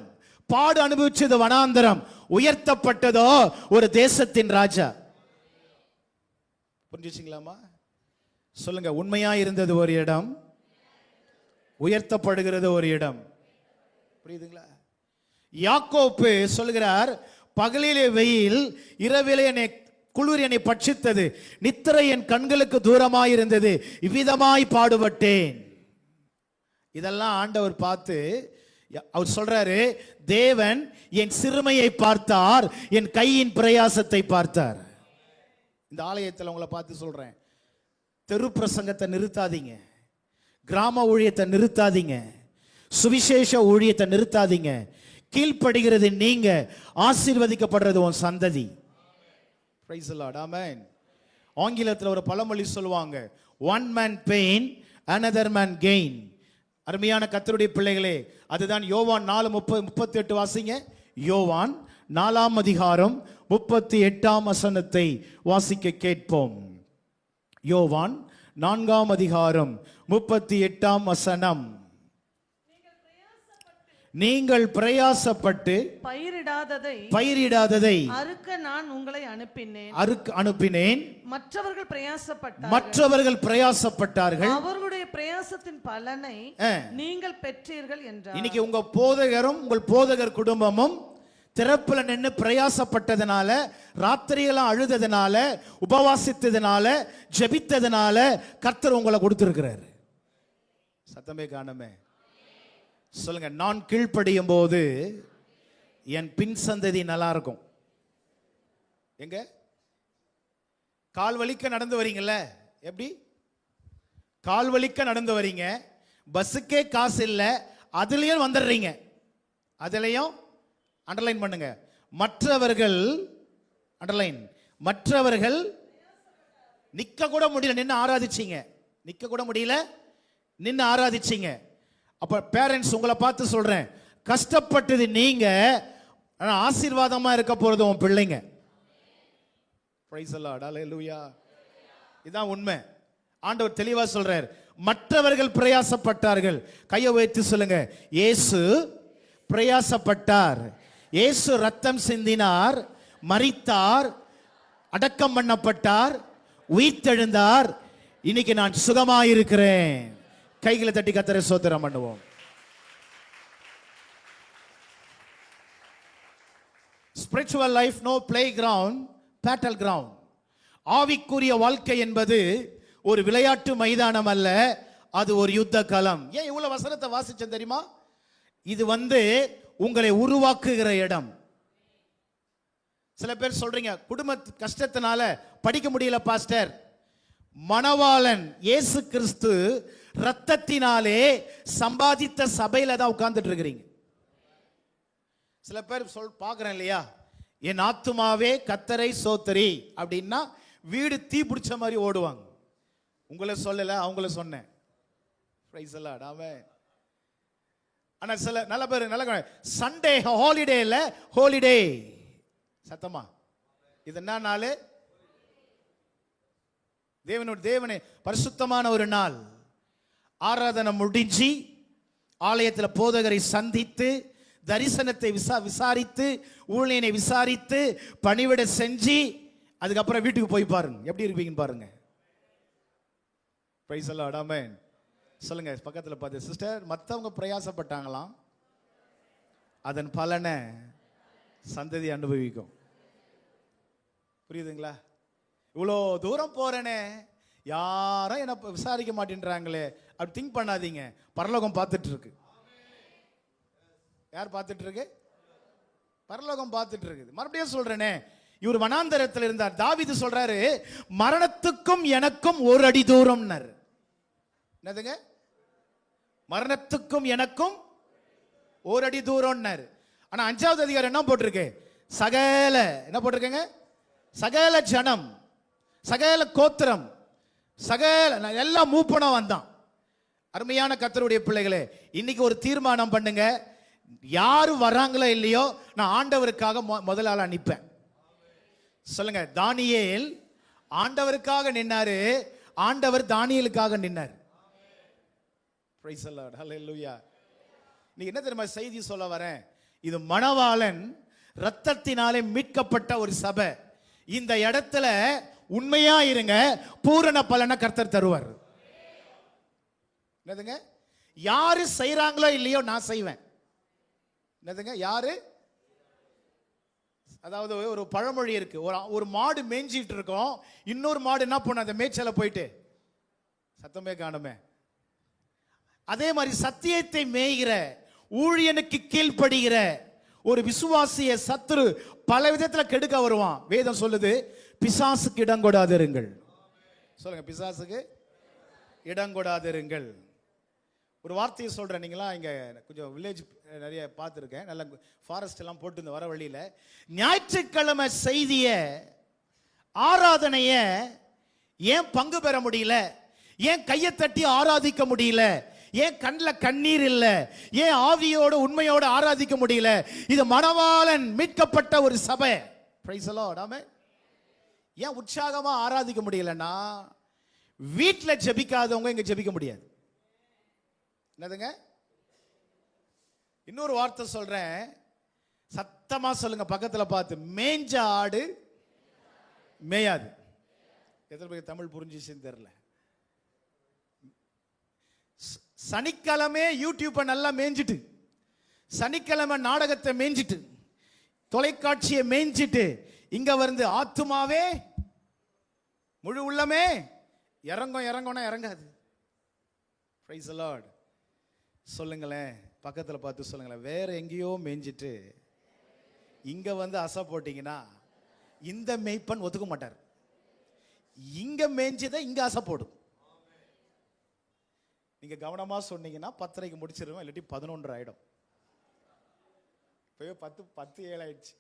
பாடு அனுபவிச்சது வனாந்தரம், உயர்த்தப்பட்டதோ ஒரு தேசத்தின் ராஜா. புரிஞ்சுச்சிங்களாமா? சொல்லுங்க. உண்மையா இருந்தது ஒரு இடம், உயர்த்தப்படுகிறது ஒரு இடம். புரியுதுங்களா? யாக்கோப்பு சொல்கிறார், பகலிலே வெயில், இரவிலே என்னை குளிர் என்னை பட்சித்தது, நித்திரை என் கண்களுக்கு தூரமாய் இருந்தது, இவ்விதமாய் பாடுபட்டேன். இதெல்லாம் ஆண்டவர் பார்த்து அவர் சொல்றாரு, தேவன் என் சிறுமையை பார்த்தார், என் கையின் பிரயாசத்தை பார்த்தார். இந்த ஆலயத்தில் உங்களை பார்த்து சொல்றேன், தெரு பிரசங்கத்தை நிறுத்தாதீங்க, கிராம ஊழியத்தை நிறுத்தாதீங்க, சுவிசேஷ ஊழியத்தை நிறுத்தாதீங்க. கீழ்ப்படுகிறது நீங்க, ஆசீர்வதிக்கப்படுறது உன் சந்ததி. Praise the Lord. ஆமென். ஆங்கிலத்தில் ஒரு பழமொழி சொல்லுவாங்க, one man pain another man gain. அருமையான கர்த்தருடைய பிள்ளைகளே, அதுதான் யோவான் 4:38 வாசிங்க. யோவான் 4ஆம் அதிகாரம் 38ஆம் வசனத்தை வாசிக்க கேட்போம். யோவான் 4ஆம் அதிகாரம் 38ஆம் வசனம். நீங்கள் பிரயாசப்பட்டு பயிரிடாததை அறுக்க நான் உங்களை அனுப்பினேன். மற்றவர்கள் பிரயாசப்பட்டார்கள், அவர்களுடைய பிரயாசத்தின் பலனை நீங்கள் பெற்றீர்கள் என்றார். இன்னைக்கு உங்க போதகரும் உங்கள் போதகர் குடும்பமும் திறப்புல நின்று பிரயாசப்பட்டதனால, ராத்திரியெல்லாம் அழுததனால, உபவாசித்ததனால, ஜெபித்ததனால கர்த்தர் உங்களை கொடுத்திருக்கிறார். சத்தமே காணுமே. சொல்லுங்க. நான் கீழ்ப்படியும் போது என் பின் சந்ததி நல்லா இருக்கும். எங்க கால் வலிக்க நடந்து வரீங்கல்ல, எப்படி கால் வலிக்க நடந்து வரீங்க, பஸ்ஸுக்கே காசு இல்லை, அதுலயும் வந்துடுறீங்க. அதுலயும் அண்டர்லைன் பண்ணுங்க, மற்றவர்கள் அண்டர்லைன், மற்றவர்கள் நிக்க கூட முடியல நின்று ஆராதிச்சீங்க, நிக்க கூட முடியல நின்று ஆராதிச்சீங்க. அப்ப பேரண்ட்ஸ் உங்களை பார்த்து சொல்றேன், கஷ்டப்பட்டது நீங்க, ஆனா ஆசீர்வாதமா இருக்க போறது உன் பிள்ளைங்க. Praise the Lord. ஹல்லேலூயா. இதான் உண்மை. ஆண்டவர் தெளிவா சொல்றார், மற்றவர்கள் பிரயாசப்பட்டார்கள். கையை உயர்த்தி சொல்லுங்க, இயேசு பிரயாசப்பட்டார், இயேசு ரத்தம் சிந்தினார், மரித்தார், அடக்கம் பண்ணப்பட்டார், உயிர்த்தெழுந்தார். இன்னைக்கு நான் சுகமாயிருக்கிறேன். கைகளை தட்டி கர்த்தரை ஸ்தோத்திரம் பண்ணுவோம். Spiritual life no playground, battleground. ஆவிக்குரிய வாழ்க்கை என்பது ஒரு விளையாட்டு மைதானம் அல்ல, அது ஒரு யுத்த களம். ஏன் இவ்வளவு வசனத்தை வாசிச்சேன் தெரியுமா? இது உங்களை உருவாக்குகிற இடம். சில பேர் சொல்றீங்க, குடும்ப கஷ்டத்தினால படிக்க முடியல பாஸ்டர். மணவாளன் இயேசு கிறிஸ்து ரத்தத்தினாலே சம்பாதித்த சபையில தான் உட்கார்ந்துட்டு இருக்கிறீங்க. சில பேர் பார்க்கிறேன் இல்லையா, என் ஆத்துமாவே கர்த்தரை சோத்தரி அப்படின்னா வீடு தீ பிடிச்ச மாதிரி ஓடுவாங்க. உங்களை சொல்லல, அவங்கள சொன்னேன். Praise the Lord. ஆமென். ஆனா சில நல்ல பேர் நல்ல சண்டே ஹாலிடேல ஹாலிடே சத்தமா, இது என்ன நாள்? தேவனே பரிசுத்தமான ஒரு நாள். ஆராதனை முடிஞ்சு ஆலயத்தில் போதகரை சந்தித்து, தரிசனத்தை விசாரித்து, ஊழியனை விசாரித்து, பணிவிட செஞ்சு, அதுக்கப்புறம் வீட்டுக்கு போய் பாருங்க, எப்படி இருப்பீங்கன்னு பாருங்க. Praise the Lord. ஆமென். சொல்லுங்க பக்கத்தில் பார்த்து, சிஸ்டர் மற்றவங்க பிரயாசப்பட்டாங்களாம், அதன் பலனை சந்ததி அனுபவிக்கும். புரியுதுங்களா? இவ்வளோ தூரம் போறேனே, யாரும் என்ன விசாரிக்க மாட்டேன்றாங்களே அப்படி திங்க் பண்ணாதீங்க. பரலோகம் பார்த்துட்டு இருக்கு. யார் பார்த்துட்டு இருக்கு? பரலோகம் பார்த்துட்டு இருக்குது. மறுபடியும் சொல்றேனே, இவர் வனாந்தரத்தில் இருந்தார். தாவீது சொல்றாரு, மரணத்துக்கும் எனக்கும் ஒரு அடி தூரம்னாரு. என்னதுங்க? மரணத்துக்கும் எனக்கும் ஒரு அடி தூரம்னாரு. ஆனா 5வது அதிகாரம் என்ன போட்டிருக்கு? சகல என்ன போட்டிருக்கேங்க? சகல ஜனம், சகல கோத்திரம், சகல எல்லாம் மூப்பனா வந்தான். அருமையான கர்த்தருடைய பிள்ளைகளே, இன்னைக்கு ஒரு தீர்மானம் பண்ணுங்க. யாரு வராங்களோ இல்லையோ, நான் ஆண்டவருக்காக முதல் ஆளா நிற்பேன். சொல்லுங்க, தானியேல் ஆண்டவருக்காக நின்னாரு, ஆண்டவர் தானியேலுக்காக நின்னார். பிரைஸ் தி லார்ட், ஹalleluya. நீ என்ன தெரியுமா செய்தி சொல்ல வரேன்? இது மணவாளன் இரத்தத்தினாலே மீட்கப்பட்ட ஒரு சபை. இந்த இடத்துல உண்மையா இருங்க, பூரண பலனை கர்த்தர் தருவார். என்னதுங்க? யாரு செய்றாங்களோ இல்லையோ நான் செய்வேன். என்னதுங்க? யாரு? அதாவது ஒரு பழமொழி இருக்கு, ஒரு மாடு மேய்ஞ்சிட்டு இருக்கோம், இன்னொரு மாடு என்ன பண்ண அந்த மேய்ச்சல போயிட்டு சத்தமே காணுமே. அதே மாதிரி சத்தியத்தை மேய்கிற ஊழியனுக்கு கீழ்ப்படுகிற ஒரு விசுவாசிய சத்துரு பல விதத்துல கெடுக்க வருவான். வேதம் சொல்லுது, பிசாசுக்கு இடம் கொடாதிருங்கள். சொல்லுங்க, பிசாசுக்கு இடம் கொடாதிருங்கள். ஒரு வார்த்தையை சொல்றேன், நீங்களா இங்க கொஞ்சம் வில்லேஜ் நிறைய பார்த்துருக்கேன், நல்ல ஃபாரஸ்ட் எல்லாம் போட்டு இந்த வர வழியில ஞாயிற்றுக்கிழமை செய்திய ஆராதனைய ஏன் பங்கு பெற முடியல, ஏன் கையை தட்டி ஆராதிக்க முடியல, ஏன் கண்ணில் கண்ணீர் இல்ல, ஏன் ஆவியோட உண்மையோட ஆராதிக்க முடியல? இது மணவாளன் மீட்கப்பட்ட ஒரு சபை. பிரைஸ் தி லார்ட், ஆமென். ஏன் உற்சாகமா ஆராதிக்க முடியலன்னா, வீட்டுல ஜெபிக்காதவங்க இங்க ஜெபிக்க முடியாது. என்னதுங்க? இன்னொரு வார்த்தை சொல்றேன், சத்தமா சொல்லுங்க, பக்கத்துல பார்த்து, மேய்ஞ்ச ஆடு மேயாது. எத்தனை பேருக்கு தமிழ் புரிஞ்சிச்சுன்னு தெரியல. சனிக்கிழமை யூடியூப்பை நல்லா மேய்ஞ்சிட்டு, சனிக்கிழமை நாடகத்தை மேய்ஞ்சிட்டு, தொலைக்காட்சியை மேய்ஞ்சிட்டு இங்க வந்து ஆத்துமாவே முழு உள்ளமே இறங்கணும் இறங்காது. Price the Lord. சொல்லுங்களேன், பக்கத்துல பார்த்து சொல்லுங்களேன், வேற எங்கேயோ மேய்ஞ்சிட்டு இங்க வந்து அசை போட்டீங்கன்னா இந்த மேய்ப்பன் ஒத்துக்க மாட்டார். இங்க மேய்ஞ்சதை இங்க அசை போடும். நீங்க கவனமா சொன்னீங்கன்னா 10:30 முடிச்சிருவேன், இல்லாட்டி 11 ஆயிடும். இப்பவே 10:07 ஆயிடுச்சு.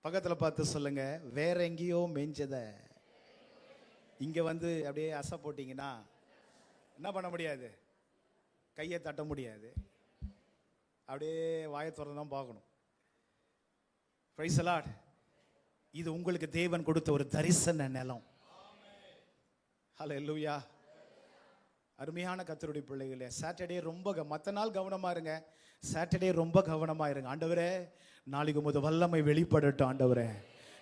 பக்கத்துல பார்த்து சொல்லுங்க, வேற எங்கேயோ மேய்ஞ்சத இங்க வந்து அப்படியே அசை போட்டீங்கன்னா என்ன பண்ண முடியாது? கையை தட்ட முடியாது, அப்படியே வாயை திறந்து தான் பார்க்கணும். Price the Lord. இது உங்களுக்கு தேவன் கொடுத்த ஒரு தரிசன நிலம். ஹல்லேலூயா. அருமையான கர்த்தருடைய பிள்ளைகளே, சாட்டர்டே ரொம்ப மற்ற நாள் கவனமா இருங்க, சாட்டர்டே ரொம்ப கவனமா இருங்க. ஆண்டவரே, நாளைக்கு முத வல்லமை வெளிப்படட்டும் ஆண்டவரே.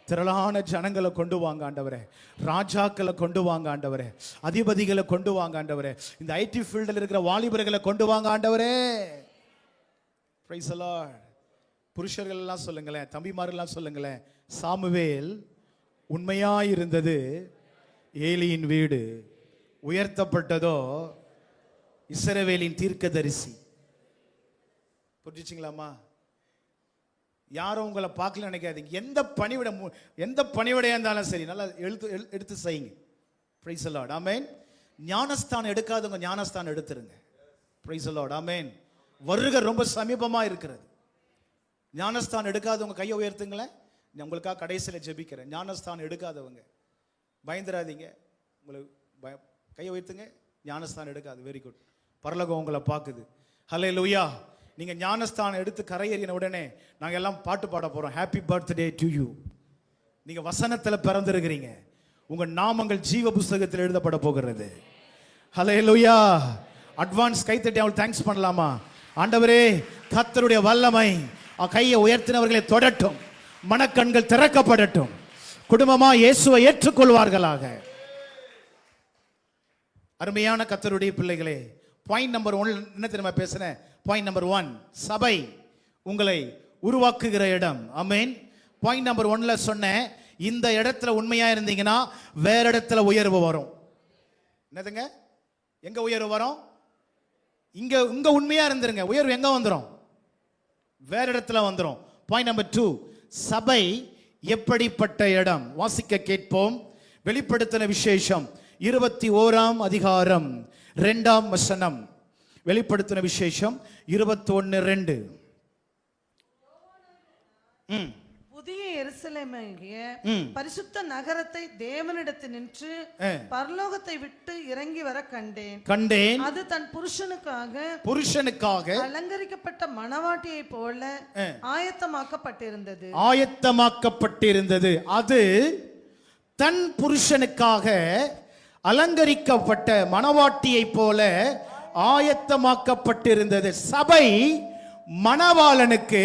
திரளான ஜனங்களை கொண்டு வாங்க ஆண்டவரே, ராஜாக்களை கொண்டு வாங்க ஆண்டவரே, அதிபதிகளை கொண்டு வாங்க ஆண்டவரே, இந்த ஐடி ஃபீல்டில் இருக்கிற வாலிபர்களை கொண்டு வாங்க ஆண்டவரே. Price the Lord. புருஷர்கள் எல்லாம் சொல்லுங்களேன், தம்பிமாரெல்லாம் சொல்லுங்களேன், சாமுவேல் உண்மையாயிருந்தது, ஏலியின் வீடு உயர்த்தப்பட்டதோ இஸ்ரவேலின் தீர்க்கதரிசி. புரிஞ்சுச்சிங்களாமா? யாரும் உங்களை பார்க்கல நினைக்காதீங்க. எந்த பணிவிடையா இருந்தாலும் சரி, நல்லா எடுத்து செய்யுங்க. பிரைஸ் தி லார்ட், ஆமென். ஞானஸ்தானம் எடுக்காதவங்க ஞானஸ்தானம் எடுத்துருங்க. பிரைஸ் தி லார்ட், ஆமென். வருகை ரொம்ப சமீபமா இருக்கிறது. ஞானஸ்தானம் எடுக்காதவங்க கையை உயர்த்துங்களேன், உங்களுக்காக கடைசியில் ஜெபிக்கிறேன். ஞானஸ்தானம் எடுக்காதவங்க பயந்துராதீங்க, உங்களுக்கு கையை உயர்த்துங்க. ஞானஸ்தானம் எடுக்காது, வெரி குட். பரலோகம் உங்களை பார்க்குது. ஹல்லேலூயா. நீங்க ஞானஸ்தானம் எடுத்து கரையேறின உடனே நாங்க எல்லாம் பாட்டு பாட போறோம். Happy birthday to you. நீங்க வசனத்துல பிறந்திருக்கிறீங்க, உங்க நாமங்கள் ஜீவ புஸ்தகத்தில் எழுதப்பட போகிறது. ஹல்லேலூயா. அட்வான்ஸ் கைத்தட்டி அவள் தேங்க்ஸ் பண்ணலாமா? ஆண்டவரே, கர்த்தருடைய வல்லமை கையை உயர்த்தினவர்களை தொடட்டும், மனக்கண்கள் திறக்கப்படட்டும், குடும்பமா இயேசுவை ஏற்றுக்கொள்வார்களாக. அருமையான கர்த்தருடைய பிள்ளைகளே, பாயிண்ட் நம்பர் 1 என்ன தெரியுமா பேசுறேன்? பாயிண்ட் நம்பர் 1, சபை உங்களை உருவாக்குகிற இடம். ஆமென். பாயிண்ட் நம்பர் 1ல சொன்னேன், இந்த இடத்துல உண்மையா இருந்தீங்கன்னா வேற இடத்துல உயர்வு வரும். என்னதுங்க? எங்க உயர்வு வரும்? இங்க உண்மையா இருந்துருங்க, உயர்வு எங்க வந்துரும்? வேற இடத்துல வந்துரும். பாயிண்ட் நம்பர் 2, சபை எப்படிப்பட்ட இடம்? வாசிக்க கேட்போம். வெளிப்படுத்தின விசேஷம் 21ஆம் அதிகாரம் 2ஆம் வசனம். வெளிப்படுத்தின விசேஷம் 21:2. புதிய எருசலேமாகிய பரிசுத்த நகரத்தை தேவனிடத்தில் நின்று பரலோகத்தை விட்டு இறங்கி வர கண்டேன். அது தன் புருஷனுக்காக அலங்கரிக்கப்பட்ட மணவாட்டியை போல ஆயத்தமாக்கப்பட்டிருந்தது. அது தன் புருஷனுக்காக அலங்கரிக்கப்பட்ட மணவாட்டியை போல ஆயத்தமாக்கப்பட்டிருந்தது. சபை மணவாளனுக்கு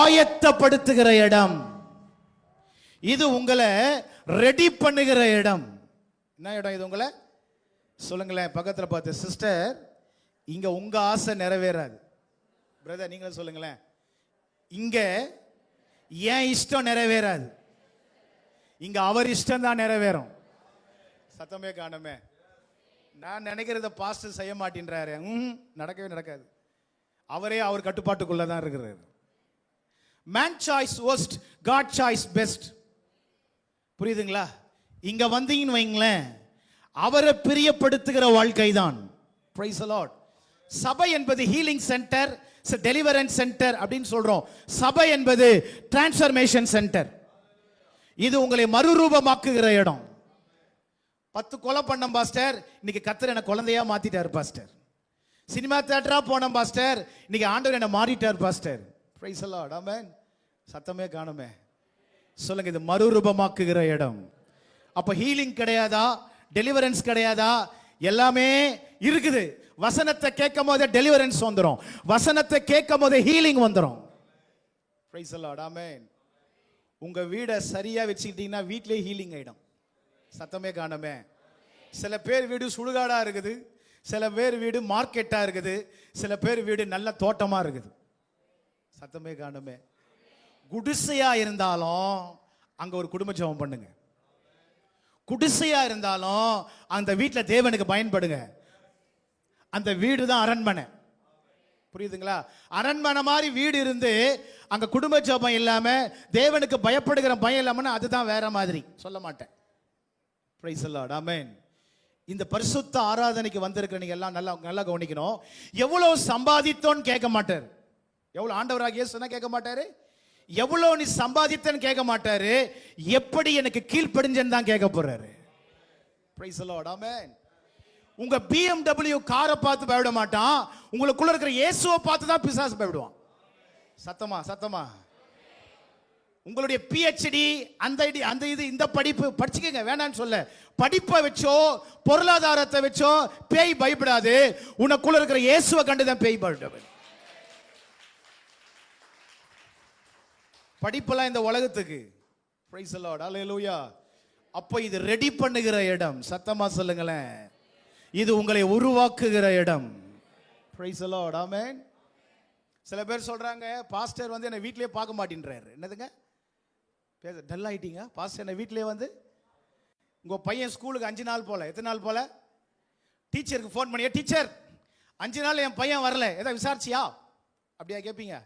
ஆயத்தப்படுத்துகிற இடம். இது உங்களை ரெடி பண்ணுகிற இடம். என்ன இடம் இது? உங்களை சொல்லுங்களேன். பக்கத்தில் பார்த்து, சிஸ்டர், இங்க உங்க ஆசை நிறைவேறாது. பிரதர், நீங்களும் சொல்லுங்களேன். இங்க ஏன் இஷ்டம் நிறைவேறாது, இங்க அவர் இஷ்டம் தான் நிறைவேறும். சத்தமே காணுமே. நான் நினைக்கிறத பாஸ்டர் செய்ய மாட்டேன்றாரு, நடக்கவே நடக்காது. அவரே அவர் கட்டுப்பாட்டுக்குள்ள தான் இருக்கிறார். Man choice worst, God choice best. புரியுதுங்களா? இங்க வந்தீங்கன்னு வைங்களேன், அவரை பிரியப்படுத்துகிற வாழ்க்கை தான். Price the Lord. சபை என்பது ஹீலிங் சென்டர், டெலிவரன்ஸ் சென்டர் அப்படின்னு சொல்றோம். சபை என்பது டிரான்ஸ்ஃபர்மேஷன் சென்டர். இது உங்களை மறுரூபமாக்குகிற இடம். 10 கொலை பண்ண பாஸ்டர், இன்னைக்கு கர்த்தர் என்ன குழந்தையா மாத்திட்டார் பாஸ்டர். சினிமா தியேட்டரா போன பாஸ்டர், இன்னைக்கு ஆண்டவர் என்ன மாறிட்டார் pastor. Praise the Lord. Amen. சத்தமே காணுமே. சொல்லுங்க, இது மறுரூபமாக்குகிற இடம். அப்ப ஹீலிங் கிடையாதா, டெலிவரன்ஸ் கிடையாதா? எல்லாமே இருக்குது. வசனத்தை கேட்கும் போதே டெலிவரன்ஸ் வந்துரும், வசனத்தை கேட்கும் போதே ஹீலிங் வந்துரும். Praise the Lord. ஆமென். உங்க வீடை சரியா வச்சுக்கிட்டீங்கன்னா வீட்டிலே ஹீலிங் ஆயிடும். சத்தமே காணுமே. சில பேர் வீடு சுடுகாடா இருக்குது, சில பேர் வீடு மார்க்கெட்டா இருக்குது, சில பேர் வீடு நல்ல தோட்டமா இருக்குது. சத்தமே காணுமே. குடிசையா இருந்தாலும் அங்க ஒரு குடும்ப ஜெபம் பண்ணுங்க. குடிசையா இருந்தாலும் அந்த வீட்டில் தேவனுக்கு பயன்படுங்க. அந்த வீடு தான் அரண்மனை. புரியுதுங்களா? அரண்மனை மாதிரி வீடு இருந்து அங்க குடும்ப ஜெபம் இல்லாம, தேவனுக்கு பயப்படுகிற பயம் இல்லாம, அதுதான் வேற மாதிரி. சொல்ல மாட்டேன். Praise the Lord. ஆமென். இந்த பரிசுத்த ஆராதனைக்கு வந்திருக்கிற நீங்க எல்லாம் நல்லா கவனிக்கணும். எவ்வளவு சம்பாதித்தோன்னு கேட்க மாட்டார். எவ்வளவு ஆண்டவராக இயேசு சொன்னா கேட்க மாட்டாரு. எவ்வளவு நீ சம்பாதித்தன்னு கேட்க மாட்டாரு. எப்படி எனக்கு கீழ்ப்படிஞ்சேன்னு தான் கேட்க போறாரு. Praise the Lord. ஆமென். உங்க BMW காரை பார்த்து பயப்பட மாட்டான், உங்களுக்குள்ள இருக்கிற இயேசுவை பார்த்து தான் பிசாசு பயப்படுவான். சத்தமா. உங்களுடைய PhD அந்த இது இந்த படிப்பு படிச்சுக்கங்க, வேணான்னு சொல்ல. படிப்பை வச்சோ பொருளாதாரத்தை வச்சோ பேய் பயப்படாது. உனக்குள்ள இருக்கிற இயேசுவை கண்டுதான் பேய் பயப்படும். படிப்பெல்லாம் இந்த உலகத்துக்கு. Praise the Lord. ஹல்லேலூயா. அப்ப இது ரெடி பண்ணுகிற இடம். சத்தமா சொல்லுங்களேன். இது உங்களை உருவாக்குகிற இடம். Praise the Lord. ஆமென். சில பேர் சொல்றாங்க, பாஸ்டர் வந்து என்ன வீட்லயே பார்க்க மாட்டேன்றாரு. என்னதுங்க பேச டல் ஆயிட்டீங்க? பாஸ்டர் என்ன வீட்லயே வந்து, உங்க பையன் ஸ்கூலுக்கு 5 நாள் போல, எத்தனை நாள் போல? டீச்சருக்கு ஃபோன் பண்ணியா, டீச்சர் 5 நாள் என் பையன் வரல, ஏதாவது விசாரிச்சியா அப்படியா கேட்பீங்க?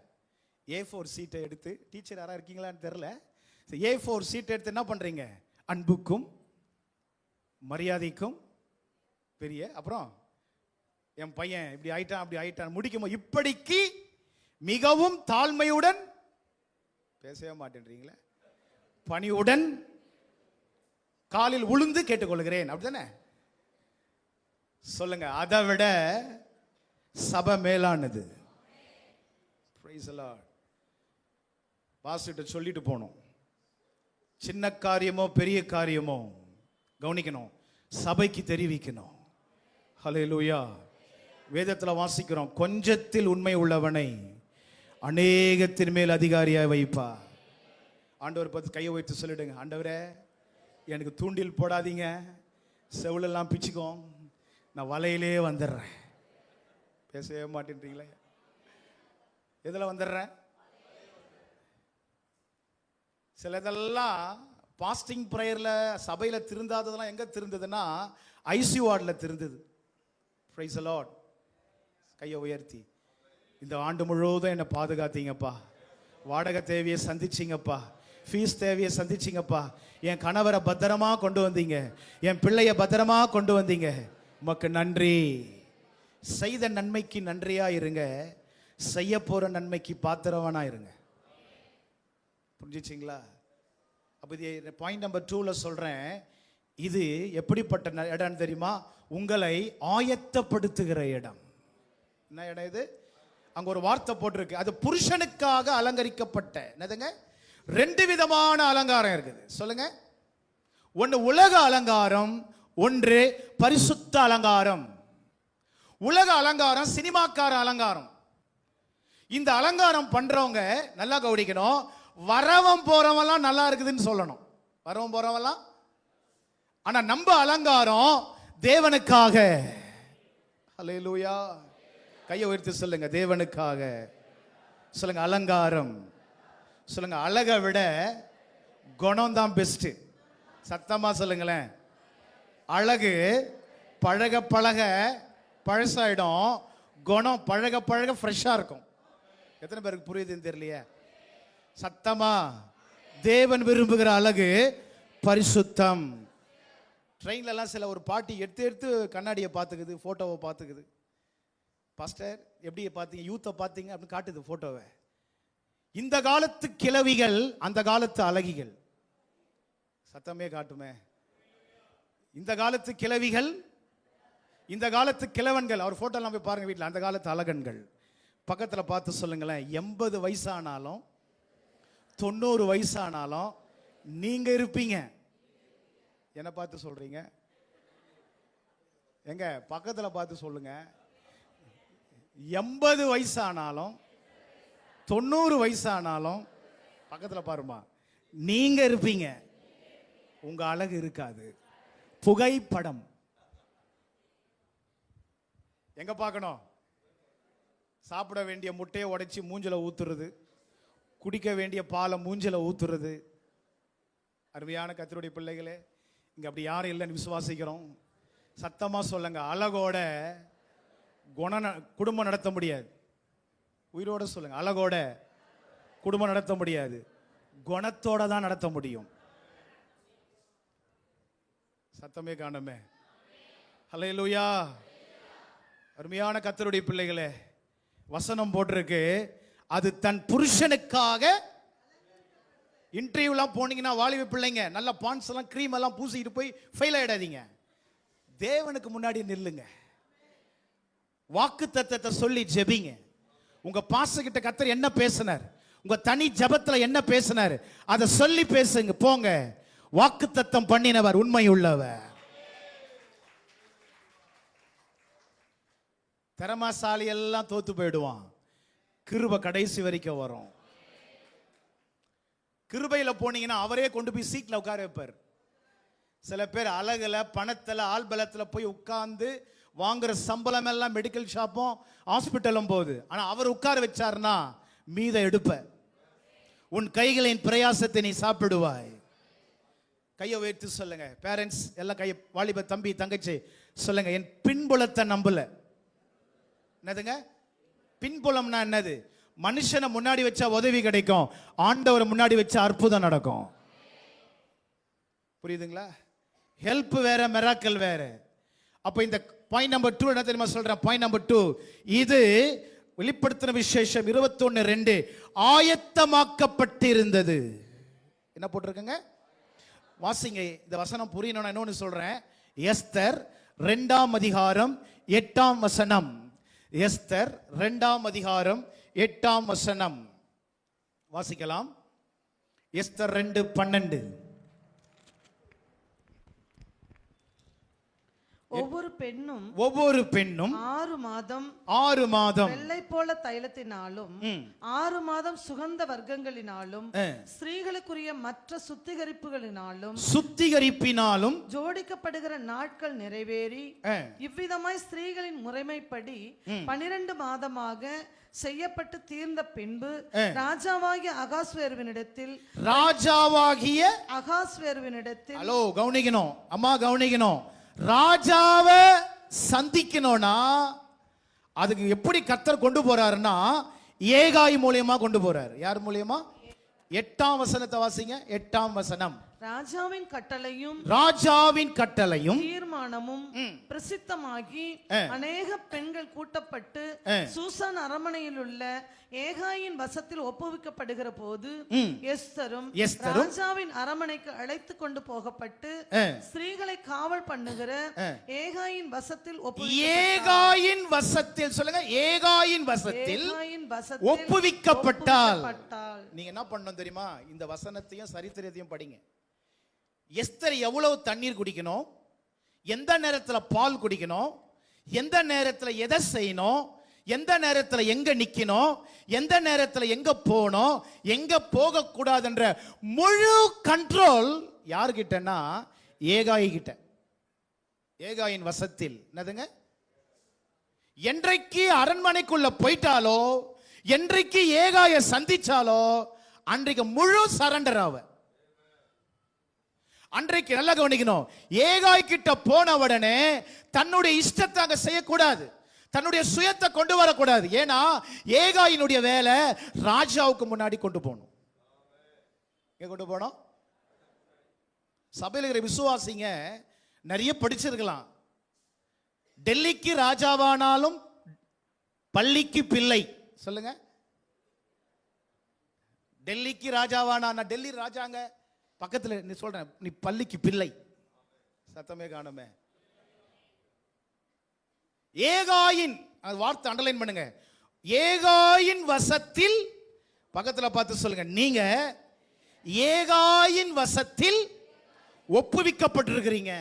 A4 சீட்டை எடுத்து, டீச்சர் யாரா இருக்கீங்களான்னு தெரியல, A4 சீட்டை எடுத்து என்ன பண்றீங்க? அன்புக்கும் மரியாதைக்கும் பெரிய, அப்புறம் என் பையன் இப்படி ஆயிட்டான் அப்படி ஆயிட்டான் முடிக்கும். இப்படிக்கு மிகவும் தாழ்மையுடன் பேசவே மாட்டேன்றீங்களே. பணிவுடன் காலில் உளுந்து கேட்டுக்கொள்கிறேன், அப்படிதானே? சொல்லுங்க. அதை விட சபை மேலானது. Price the Lord. பாஸ்டர் சொல்லிட்டு போனோம். சின்ன காரியமோ பெரிய காரியமோ கவனிக்கணும், சபைக்கு தெரிவிக்கணும். ஹல்லேலூயா. வேதத்தில் வாசிக்கிறோம், கொஞ்சத்தில் உண்மை உள்ளவனை அநேகத்தின் மேல் அதிகாரியாய் வைப்பா. ஆண்டவர் பார்த்து கையை வைத்து சொல்லிடுங்க, ஆண்டவரே எனக்கு தூண்டில் போடாதீங்க, செவிலெல்லாம் பிச்சுக்கோ, நான் வலையிலே வந்துடுறேன். பேசவே மாட்டேன்றீங்களே. எதில் வந்துடுறேன்? சிலதெல்லாம் பாஸ்டிங் ப்ரேயரில் சபையில் திருந்தாததெல்லாம் எங்கே திருந்ததுன்னா ஐசியூ வார்டில் திருந்தது. Price the Lord. கையை உயர்த்தி, இந்த ஆண்டு முழுவதும் என்னை பாதுகாத்தீங்கப்பா, வாடகை தேவையை சந்திச்சிங்கப்பா, ஃபீஸ் தேவையை சந்திச்சிங்கப்பா, என் கணவரை பத்திரமா கொண்டு வந்தீங்க, என் பிள்ளைய பத்திரமா கொண்டு வந்தீங்க, உமக்கு நன்றி. செய்த நன்மைக்கு நன்றியா இருங்க, செய்ய போற நன்மைக்கு பாத்திரவனா இருங்க. புரிஞ்சிச்சிங்களா? அப்போ இது பாயிண்ட் நம்பர் 2ல சொல்றேன். இது எப்படிப்பட்ட இடம் தெரியுமா? உங்களை ஆயத்தப்படுத்துகிற இடம். என்ன இடம் இது? அங்க ஒரு வார்த்தை போட்டிருக்கு, அது புருஷனுக்காக அலங்கரிக்கப்பட்ட. என்னதுங்க? 2 விதமான அலங்காரம் இருக்குது. சொல்லுங்க. ஒன்று உலக அலங்காரம், ஒன்று பரிசுத்த அலங்காரம். உலக அலங்காரம் சினிமாக்கார அலங்காரம். இந்த அலங்காரம் பண்றவங்க நல்லா கவனிக்கணும். வரவன் போறவெல்லாம் நல்லா இருக்குதுன்னு சொல்லணும். வரவன் போறவெல்லாம். ஆனா நம்ம அலங்காரம் தேவனுக்காக. ஹல்லேலூயா. கையை உயர்த்தி சொல்லுங்க, தேவனுக்காக. சொல்லுங்க அலங்காரம். சொல்லுங்க அழகை விட குணம் தான் பெஸ்ட். சத்தமா சொல்லுங்களேன். அழகு பழக பழக பழசாயிடும், குணம் பழக பழக ஃப்ரெஷ்ஷா இருக்கும். எத்தனை பேருக்கு புரியுதுன்னு தெரியலையே? சத்தமா. தேவன் விரும்புகிற அழகு பரிசுத்தம். ட்ரெயின்ல எல்லாம் சில ஒரு பாட்டி எடுத்து கண்ணாடியை பார்த்துக்குது, போட்டோவை பார்த்துக்குது. பாஸ்டர் எப்படி பார்த்தீங்க, யூத்தை பார்த்தீங்க அப்படின்னு காட்டுது போட்டோவை. இந்த காலத்து கிழவிகள் அந்த காலத்து அழகிகள். சத்தமே காட்டுமே. இந்த காலத்து கிழவிகள், இந்த காலத்து கிழவன்கள். அவர் போட்டோ எல்லாம் போய் பாருங்க வீட்டில். அந்த காலத்து அழகன்கள். பக்கத்தில் பார்த்து சொல்லுங்களேன், 80 வயசானாலும் 90 வயசானாலும் நீங்க இருப்பீங்க. என்ன பார்த்து சொல்றீங்க? எங்க பக்கத்தில் பார்த்து சொல்லுங்க. 80 வயசானாலும் 90 வயசானாலும் பக்கத்தில் பாருமா, நீங்க இருப்பீங்க. உங்க அழகு இருக்காது. புகைப்படம் எங்க பார்க்கணும்? சாப்பிட வேண்டிய முட்டையை உடைச்சி மூஞ்சில ஊத்துறது, குடிக்க வேண்டிய பாலை மூஞ்சில ஊத்துறது. அருமையான கர்த்தருடைய பிள்ளைகளே, இங்க அப்படி யாரும் இல்லைன்னு விசுவாசிக்கிறோம். சத்தமா சொல்லுங்க. அழகோட குடும்பம் நடத்த முடியாது. உயிரோட சொல்லுங்க. அழகோட குடும்பம் நடத்த முடியாது, குணத்தோட தான் நடத்த முடியும். சத்தமே காணுமே. ஹல்லேலூயா. அருமையான கர்த்தருடைய பிள்ளைகளே, வசனம் போட்டிருக்கு, அது தன் புருஷனுக்காக. இன்டர்வியூலாம் போனீங்கன்னா வாலிப பிள்ளைங்க நல்ல பான்ஸ் எல்லாம் கிரீம் எல்லாம் பூசிட்டு போய் ஃபெயில் ஆயிடாதீங்க. தேவனுக்கு முன்னாடி நில்லுங்க. வாக்கு தத்தத்தை சொல்லி ஜெபிங்க. உங்க பாஸ்டர் கிட்ட கர்த்தர் என்ன பேசினார், உங்க தனி ஜெபத்துல என்ன பேசினார், அதை சொல்லி பேசுங்க. போங்க. வாக்கு தத்தம் பண்ணினவர் உண்மை உள்ளவர். திறமாசாலி எல்லாம் தோத்து போயிடுவான். கிருபை கடைசி வரைக்கும் வரும். கிருபையில போனீங்கன்னா அவரே கொண்டு போய் சீட்ல உட்கார வைப்பார். சில பேர் அழகுல பணத்துல ஆள்பலத்துல போய் உட்கார்ந்து வாங்குற சம்பளம் எல்லாம் மெடிக்கல் ஷாப்பும் ஹாஸ்பிட்டலும் போகுது. ஆனா அவர் உட்கார வச்சாருன்னா மீத எடுப்ப. உன் கைகளின் பிரயாசத்தை நீ சாப்பிடுவாய். கையை உயர்த்தி சொல்லுங்க. பேரண்ட்ஸ் எல்லாம் கையை, வாலிப தம்பி தங்கச்சி சொல்லுங்க, என் பின்புலத்தை நம்பல. என்னதுங்க பின்புலம்னா? என்னது? மனுஷனை முன்னாடி வச்சா உதவி கிடைக்கும், ஆண்டவரை முன்னாடி வச்சா அற்புதம் நடக்கும். புரியுதுங்களா? ஹெல்ப் வேற, மிராக்கல் வேற. அப்ப இந்த பாயிண்ட் நம்பர் 2 என்ன தெரியுமா சொல்றேன்? பாயிண்ட் நம்பர் 2, இது வெளிப்படுத்தின விசேஷம் 21:2 ஆயத்தமாக்கப்பட்டிருந்தது. என்ன போட்டிருக்குங்க? வாசிங்க. இந்த வசனம் புரியணும்னா இன்னொன்னு சொல்றேன். எஸ்தர் 2ஆம் அதிகாரம் 8ஆம் வசனம். எஸ்தர் 2ஆம் அதிகாரம் 8ஆம் வசனம் வாசிக்கலாம். எஸ்தர் 2:12. ஒவ்வொரு பெண்ணும் 6 மாதம் வெள்ளை போல தைலத்தினாலும் 6 மாதம் சுகந்த வர்க்கங்களினாலும் ஸ்திரீகளுக்குரிய மற்ற சுத்திகரிப்பினாலும் ஜோடிக்கப்படுகிற நாட்கள் நிறைவேறி இவ்விதமாய் ஸ்திரீகளின் முறைமைப்படி 12 மாதமாக செய்யப்பட்டு தீர்ந்த பின்பு ராஜாவாகிய அகாஸ்வேருவினிடத்தில் ஹலோ கவனிக்கணும் அம்மா, கவனிக்கணும். ராஜாவை சந்திக்கணும்னா அதுக்கு எப்படி கர்த்தர் கொண்டு போறாருன்னா ஏகாய் மூலியமா கொண்டு போறாரு. யார் மூலியமா? 8ஆம் வசனத்தை வாசிங்க. 8ஆம் வசனம். ராஜாவின் கட்டளையும் தீர்மானமும் பிரசித்தமாகி அநேக பெண்கள் கூட்டப்பட்டு சூசான் அரமனையில் உள்ள ஏகாயின் வசத்தில் ஒப்புவிக்கப்படுகிற போது எஸ்தரும் ராஜாவின் அரமனைக்கு அழைத்து கொண்டு போகப்பட்டு ஸ்திரீகளை காவல் பண்ணுகிற ஏகாயின் வசத்தில் ஏகாயின் வசத்தில் சொல்லுங்க, ஏகாயின் வசத்தில் ஒப்புவிக்கப்பட்டால். நீங்க என்ன பண்ணணும் தெரியுமா? இந்த வசனத்தையும் சரித்திரத்தையும் படிங்க. எஸ்தர் எவ்வளவு தண்ணீர் குடிக்கணும், எந்த நேரத்தில் பால் குடிக்கணும், எந்த நேரத்தில் எதை செய்யணும், எந்த நேரத்தில் எங்க நிக்கணும், எந்த நேரத்தில் எங்க போகணும், எங்க போக கூடாதுன்ற முழு கண்ட்ரோல் யார்கிட்டனா ஏகாயி கிட்ட. ஏகாயின் வசத்தில் என்னதுங்க? என்றைக்கு அரண்மனைக்குள்ள போயிட்டாலோ, என்றைக்கு ஏகாய சந்திச்சாலோ அன்றைக்கு முழு சரண்டர் ஆவ. அன்றைக்கு நல்லா கவனிக்கணும், ஏகாய் கிட்ட போன உடனே தன்னுடைய இஷ்டத்தை அங்க செய்யக்கூடாது, தன்னுடைய சுயத்தை கொண்டு வரக்கூடாது. ஏன்னா ஏகாயினுடைய வேலை ராஜாவுக்கு முன்னாடி கொண்டு போகணும். கொண்டு போனோம். சபையில் இருக்கிற விசுவாசிங்க நிறைய படிச்சிருக்கலாம். டெல்லிக்கு ராஜாவானாலும் பள்ளிக்கு பிள்ளை. சொல்லுங்க, டெல்லிக்கு ராஜாவானா, டெல்லி ராஜாங்க பக்கத்துல நீ சொல்றேன், நீ பள்ளிக்கு பிள்ளை. சத்தமே காணுமே. ஏகாயின் வார்த்தை அண்டர்லைன் பண்ணுங்க. ஏகாயின் வசத்தில், பக்கத்துல பார்த்து சொல்லுங்க, நீங்க ஏகாயின் வசத்தில் ஒப்புவிக்கப்பட்டிருக்கிறீங்க.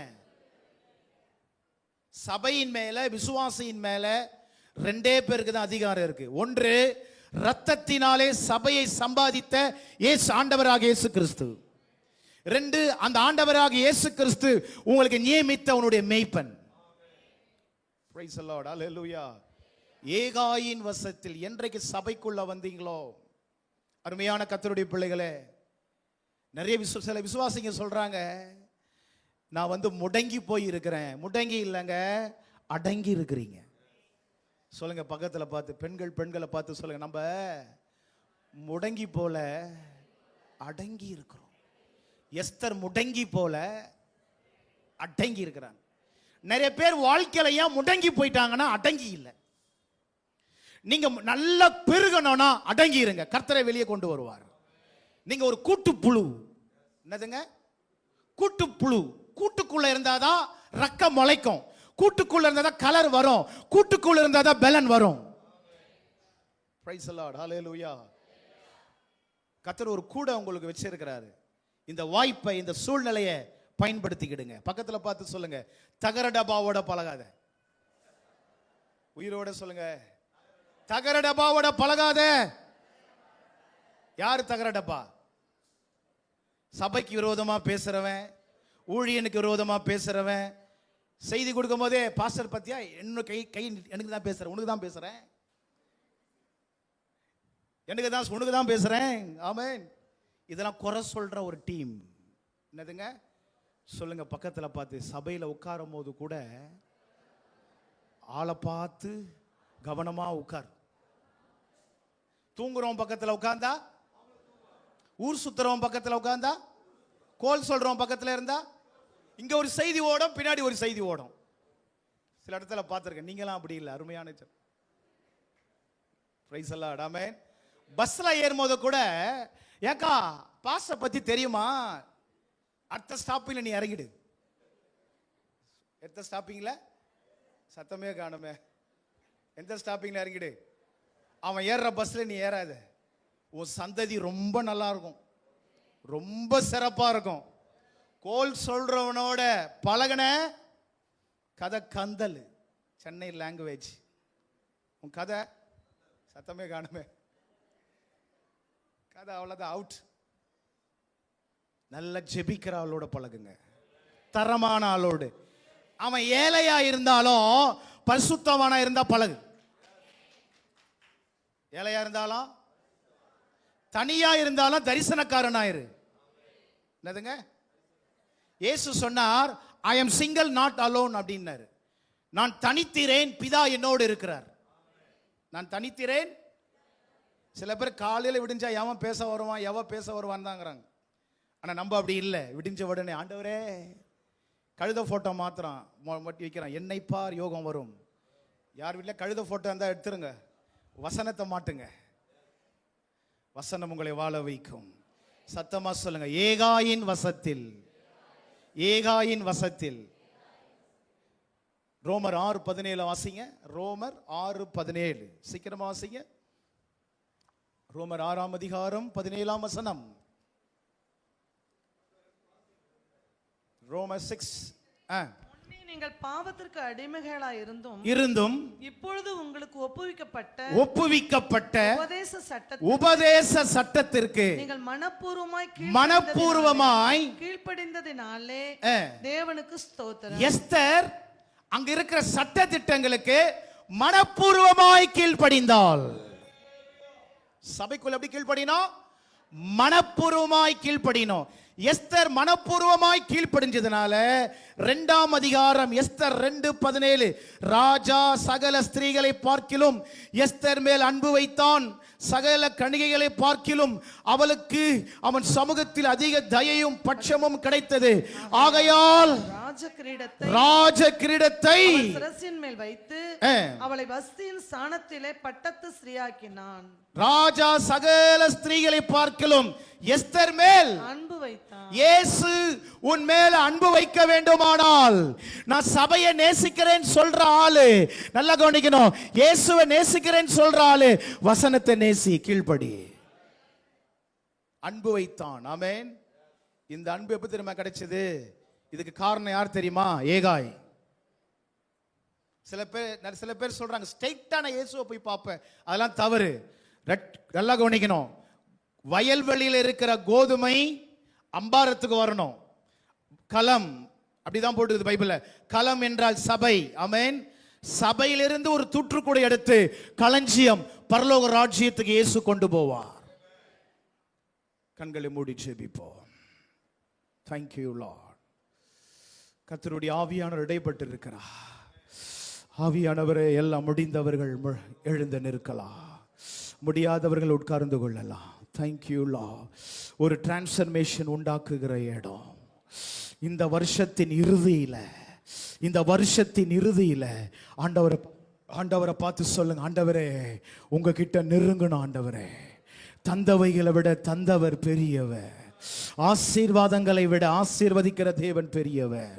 சபையின் மேல, விசுவாசியின் மேல ரெண்டே பேருக்கு தான் அதிகாரம் இருக்கு. ஒன்று, இரத்தத்தினாலே சபையை சம்பாதித்த இயேசு ஆண்டவராக இயேசு கிறிஸ்து. ரெண்டு, அந்த ஆண்டவராக இயேசு கிறிஸ்து உங்களுக்கு நியமித்த உன்னுடைய மேய்ப்பன். Praise the Lord. Hallelujah. ஏகாயின் வசத்தில் என்றைக்கு சபைக்குள்ள வந்தீங்களோ, அருமையான கர்த்தருடைய பிள்ளைகளே, நிறைய சில விசுவாசிங்க சொல்றாங்க, நான் முடங்கி போய் இருக்கிறேன். முடங்கி இல்லைங்க, அடங்கி இருக்கிறீங்க. சொல்லுங்க பக்கத்துல பார்த்து, பெண்களை பார்த்து சொல்லுங்க, நம்ம முடங்கி போல அடங்கி இருக்கிறோம். எஸ்தர் முடங்கி போல அடங்கி இருக்கிறாங்க. நிறைய பேர் வாழ்க்கையில ஏன் முடங்கி போயிட்டாங்கன்னா அடங்கி இல்லை. நீங்க நல்லா பெருகணும்னா அடங்கி இருங்க, கர்த்தரை வெளியே கொண்டு வருவார். நீங்க ஒரு கூட்டுப்புழு. என்னதுங்க? கூட்டுப்புழு. கூட்டுக்குள்ள இருந்தாதான் ரக்கம் முளைக்கும், கூட்டுக்குள்ள இருந்தாதான் கலர் வரும், கூட்டுக்குள்ள இருந்தாதான் பலன் வரும். Praise the Lord. Hallelujah. கர்த்தர் ஒரு கூட உங்களுக்கு வச்சிருக்கிறாரு. இந்த வாய்ப்பை, இந்த சூழ்நிலையை பயன்படுத்திக்கிடுங்க. பக்கத்துல பார்த்து சொல்லுங்க, தகர டப்பாவோட பழகாத. உயிரோட சொல்லுங்க, தகர டப்பாவோட பழகாத. யாரு தகர டப்பா? சபைக்கு விரோதமா பேசுறவன், ஊழியனுக்கு விரோதமா பேசுறவன், செய்தி கொடுக்கும் போதே பாஸ்டர் பத்தியா என்ன கை எனக்கு தான் பேசுறேன், உனக்கு தான் பேசுறேன், எனக்கு தான் உனக்கு தான் பேசுறேன். ஆமென். இதெல்லாம் குறை சொல்ற ஒரு டீம். என்னதுங்க? சொல்லுங்க பக்கத்துல பார்த்து, சபையில உட்காரும் போது கூட ஆளை பார்த்து கவனமா உட்கார். தூங்குறவன் பக்கத்துல உட்கார்ந்தா, ஊர் சுத்துறவன் பக்கத்துல உட்கார்ந்தா, கோல் சொல்றவன் பக்கத்துல இருந்தா, இங்க ஒரு செய்தி ஓடும், பின்னாடி ஒரு செய்தி ஓடும். சில இடத்துல பார்த்திருக்கேன். நீங்களாம் அப்படி இல்லை. அருமையான பிரைஸ் எல்லாம். ஆமென். பஸ்ல ஏறும்போது கூட, ஏக்கா பாஸ்ட பத்தி தெரியுமா, அடுத்த ஸ்டாப்பிங்ல நீ இறங்கிடு. எந்த ஸ்டாப்பிங்ல? சத்தமே காணுமே. எந்த ஸ்டாப்பிங்ல இறங்கிடு. அவன் ஏறுற பஸ்ல நீ ஏறாத. உன் சந்ததி ரொம்ப நல்லா இருக்கும், ரொம்ப சிறப்பா இருக்கும். கோல் சொல்றவனோட பழகன கதை கந்தல். சென்னை லாங்குவேஜ். உன் கதை சத்தமே காணுமே. கதை அவ்வளவுதான், அவுட். நல்ல ஜெபிக்கிற ஆளோட பழகுங்க, தரமான ஆளோடு. அவன் ஏழையா இருந்தாலும் பரிசுத்தவானா இருந்தா பழகு. ஏழையா இருந்தாலும், தனியா இருந்தாலும் தரிசனக்காரனாயிரு. என்னதுங்க? இயேசு சொன்னார், I am single not alone அப்படின்னாரு. நான் தனித்திரேன், பிதா என்னோடு இருக்கிறார். நான் தனித்திரேன். சில பேர் காலையில் விடிஞ்சா எவன் பேச வருவான், எவ பேச வருவான் தாங்கிறாங்க. ஆனா நம்ம அப்படி இல்லை. விடிஞ்ச உடனே, ஆண்டவரே, கழுத போட்டோ மாத்திரம் மட்டி வைக்கிறான், என்னை பார் யோகம் வரும். யார் வீட்டில் கழுத போட்டோ இருந்தால் எடுத்துருங்க, வசனத்தை மாட்டுங்க. வசனம் உங்களை வாழ வைக்கும். சத்தமா சொல்லுங்க, ஏகாயின் வசத்தில். ஏகாயின் வசத்தில். ரோமர் 6:17 வாசிங்க. ரோமர் 6:17 சீக்கிரமா வாசிங்க. ரோமர் 6ஆம் அதிகாரம் 17ஆம் வசனம். ரோமர் 6. முன்னே நீங்கள் பாவத்திற்கு அடிமைகளாய் இருந்தும் இப்பொழுது உங்களுக்கு ஒப்புவிக்கப்பட்ட உபதேச சட்டத்திற்கு நீங்கள் மனப்பூர்வமாய் கீழ்ப்படிந்ததினாலே தேவனுக்கு ஸ்தோத்திரம். எஸ்தர் அங்க இருக்கிற சட்ட திட்டங்களுக்கு மனப்பூர்வமாய் கீழ்ப்படிந்தாள். சபைக்குள்ள எப்படி கீழ்ப்படினோம்? மனப்பூர்வமாய் கீழ்ப்படினோம். எஸ்தர் மனப்பூர்வமாய் கீழ்ப்படிஞ்சதுனால 2ஆம் அதிகாரம் எஸ்தர் 2:17 ராஜா சகல ஸ்திரீகளை பார்க்கிலும் எஸ்தர் மேல் அன்பு வைத்தான், சகல கணிகைகளை பார்க்கிலும் அவளுக்கு அவன் சமூகத்தில் அதிக தயையும் பட்சமும் கிடைத்தது. ஆகையால் ராஜ கிரீடத்தை சிரசின் மேல் வைத்து அவளை வஸ்தியின் ஸ்தானத்திலே பட்டத்து ஸ்ரீயாக்கினான். ராஜா சகல ஸ்திரீகளை பார்க்கிலும் எஸ்தர் மேல் அன்பு வைத்தான். இயேசு உன் மேல அன்பு வைக்க வேண்டுமானால், நான் சபையை நேசிக்கிறேன் சொல்ற ஆளு, நல்லா கவனிக்கணும், இயேசுவை நேசிக்கிறேன் சொல்ற ஆளு வசனத்தை நேசி, கீழ்ப்படி. அன்பு வைத்தான். ஆமென். இந்த அன்பு எப்ப தெரியுமா கிடைச்சது? இதுக்கு காரணம் யார் தெரியுமா? ஏகாய். சில பேர் சொல்றாங்க ஸ்ட்ரைட்டான இயேசுவை போய் பார்ப்பேன், அதெல்லாம் தவறு. நல்லா கவனிக்கணும். வயல்வெளியில் இருக்கிற கோதுமை அம்பாரத்துக்கு வரணும். களம் அப்படிதான் போட்டுது பைபிள்ல. களம் என்றால் சபை. ஆமென். சபையிலிருந்து ஒரு தூற்றுக்கூடை எடுத்து களஞ்சியம் பரலோக ராஜ்யத்துக்கு இயேசு கொண்டு போவார். கண்களை மூடி ஜெபிப்போம். Thank you Lord. கர்த்தருடைய ஆவியானவர் இடைப்பட்டு இருக்கிறார். ஆவியானவரே, எல்லாம் முடிந்தவர்கள் எழுந்து நிற்கலாம், முடியாதவர்கள் உட்கார்ந்து கொள்ளலாம். Thank you Lord. ஒரு டிரான்ஸ்ஃபர்மேஷன் உண்டாக்குகிற இடம். இந்த வருஷத்தின் இறுதியில ஆண்டவரை பார்த்து சொல்லுங்க, ஆண்டவரே உங்ககிட்ட நெருங்கணும். ஆண்டவரே, தந்தவைகளை விட தந்தவர் பெரியவர், ஆசீர்வாதங்களை விட ஆசீர்வதிக்கிற தேவன் பெரியவர்.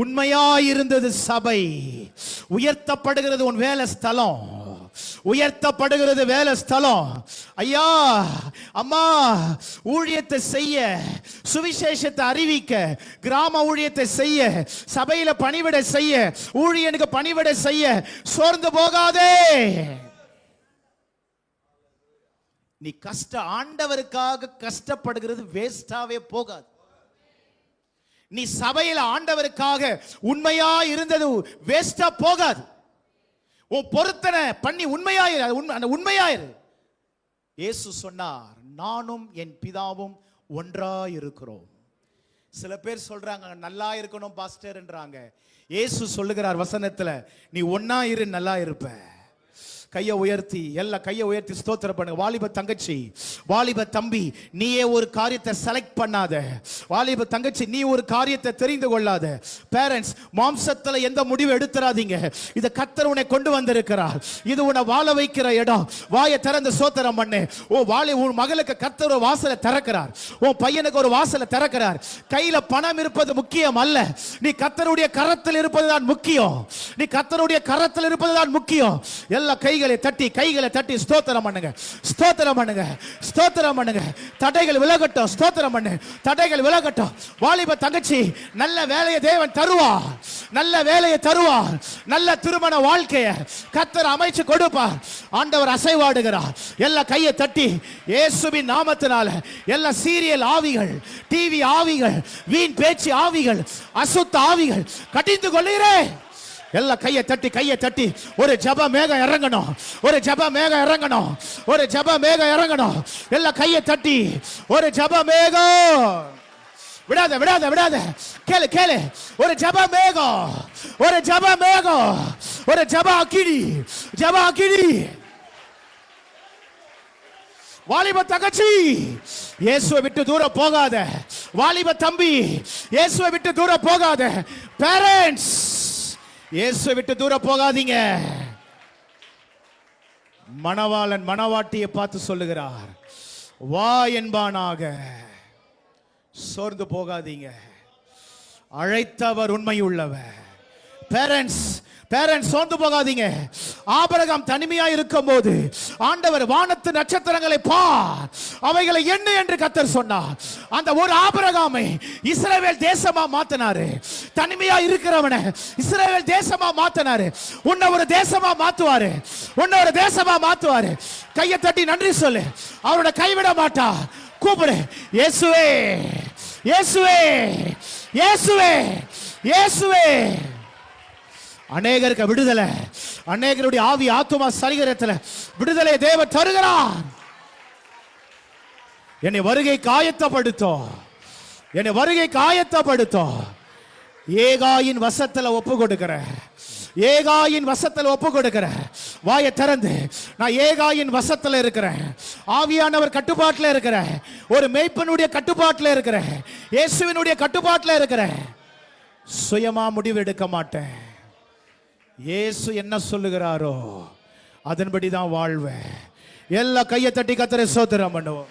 உண்மையாயிருந்தது சபை, உயர்த்தப்படுகிறது உன் வேலை ஸ்தலம், உயர்த்தப்படுகிறது வேலை ஸ்தலம். ஐயா அம்மா, ஊழியத்தை செய்ய, சுவிசேஷத்தை அறிவிக்க, கிராம ஊழியத்தை செய்ய, சபையில பணிவிட செய்ய, ஊழியனுக்கு பணிவிட செய்ய சோர்ந்து போகாதே. நீ ஆண்டவருக்காக கஷ்டப்படுகிறது வேஸ்டாவே போகாது. நீ சபையில ஆண்டவருக்காக உண்மையா இருந்தது வேஸ்டா போகாது. உன் பொருத்தனை பண்ணி உண்மையாயிரு. இயேசு சொன்னார், நானும் என் பிதாவும் ஒன்றாய் இருக்கிறோம். சில பேர் சொல்றாங்க நல்லா இருக்கணும் பாஸ்டர் என்றாங்க. இயேசு சொல்லுகிறார் வசனத்துல, நீ ஒன்னா இரு, நல்லா இருப்ப. கையை உயர்த்தி ஸ்தோத்திரம் பண்ணுங்க. வாலிப தங்கச்சி, வாலிப தம்பி, நீயே ஒரு காரியத்தை செலக்ட் பண்ணாத. வாலிப தங்கச்சி, நீ ஒரு காரியத்தை தெரிந்து கொள்ளாத. பேரண்ட்ஸ், மாம்சத்துல எந்த முடிவு எடுத்துறாதீங்க. இத கர்த்தர் உன்னை கொண்டு வந்திருக்கிறார். இது உன்னை வாழ வைக்கிற இடம். வாயை திறந்து ஸ்தோத்திரம் பண்ணு. உன் மகளுக்கு கர்த்தர் ஒரு வாசலை திறக்கிறார். உன் பையனுக்கு ஒரு வாசலை திறக்கிறார். கையில பணம் இருப்பது முக்கியம் அல்ல, நீ கர்த்தருடைய கரத்தில் இருப்பதுதான் முக்கியம். நீ கர்த்தருடைய கரத்தில் இருப்பதுதான் முக்கியம். எல்லா கைகளை தட்டி ஸ்தோத்திரம் பண்ணுங்க. தடைகள் விலகட்டும். ஸ்தோத்திரம் பண்ணு. தடைகள் விலகட்டும். வாலிப தங்கச்சி, நல்ல வேலையை தேவன் தருவார். நல்ல திருமண வாழ்க்கையை கர்த்தர் அமைச்சு கொடுப்பார். ஆண்டவர் அசைவாடுகிறார். எல்லா கையை தட்டி இயேசுவின் நாமத்தினால எல்லா சீரியல் ஆவிகள், டிவி ஆவிகள், வீண் பேச்சு ஆவிகள், அசுத்த ஆவிகள் கடிந்து கொள்கிறேன். எல்லா கையை தட்டி ஒரு ஜெப மேகம் இறங்கணும். எல்லா கையை தட்டி ஒரு ஜெப மேகம். விடாத. கேளு. ஒரு ஜெப மேகம், ஒரு ஜெப அக்கினி. வாலிப தங்கச்சி, இயேசுவை விட்டு தூரம் போகாத. வாலிப தம்பி, இயேசுவை விட்டு தூரம் போகாத. பேரண்ட்ஸ், இயேசுவை விட்டு தூரம் போகாதீங்க. மணவாளன் மணவாட்டியை பார்த்து சொல்லுகிறார், வா என்பானாக. சோர்ந்து போகாதீங்க, அழைத்தவர் உண்மையுள்ளவர். பேரண்ட்ஸ் சோர்ந்து போகாதீங்க. ஆபிரகாம் தனிமையா இருக்கும் போது ஆண்டவர் வானத்து நட்சத்திரங்களை பார், அவைகளை எண்ணு என்று கர்த்தர் சொன்னார். அந்த ஒரு ஆபிரகாமை இஸ்ரவேல் தேசமா மாத்தினாரு. தனிமையா இருக்கிறவனை இஸ்ரவேல் தேசமா மாத்தினாரு. உன்னை ஒரு தேசமா மாத்துவாரு, உன்னை ஒரு தேசமா மாத்துவாரு. கையை தட்டி நன்றி சொல்லு. அவரோட கைவிட மாட்டா. கூப்பிடு, இயேசுவே இயேசுவே இயேசுவே இயேசுவே. அநேகருக்கு விடுதலை, அநேகருடைய ஆவி ஆத்துமா சரீரத்தில் விடுதலை தேவன் தருகிறார். என்னை வருகை காயத்தப்படுத்தோம், என்னை வருகை காயத்தப்படுத்தோம். ஏகாயின் வசத்துல ஒப்பு கொடுக்கிற, ஏகாயின் வசத்துல ஒப்பு கொடுக்கிற. வாயை திறந்து, நான் ஏகாயின் வசத்துல இருக்கிறேன், ஆவியானவர் கட்டுப்பாட்டில் இருக்கிறேன், ஒரு மேய்ப்பனுடைய கட்டுப்பாட்டில் இருக்கிறேன், இயேசுவினுடைய கட்டுப்பாட்டில் இருக்கிறேன். சுயமா முடிவு எடுக்க மாட்டேன். இயேசு என்ன சொல்லுகிறாரோ அதன்படி தான் வாழ்வேன். எல்லா கையை தட்டி கர்த்தரை ஸ்தோத்திரம் பண்ணுவோம்.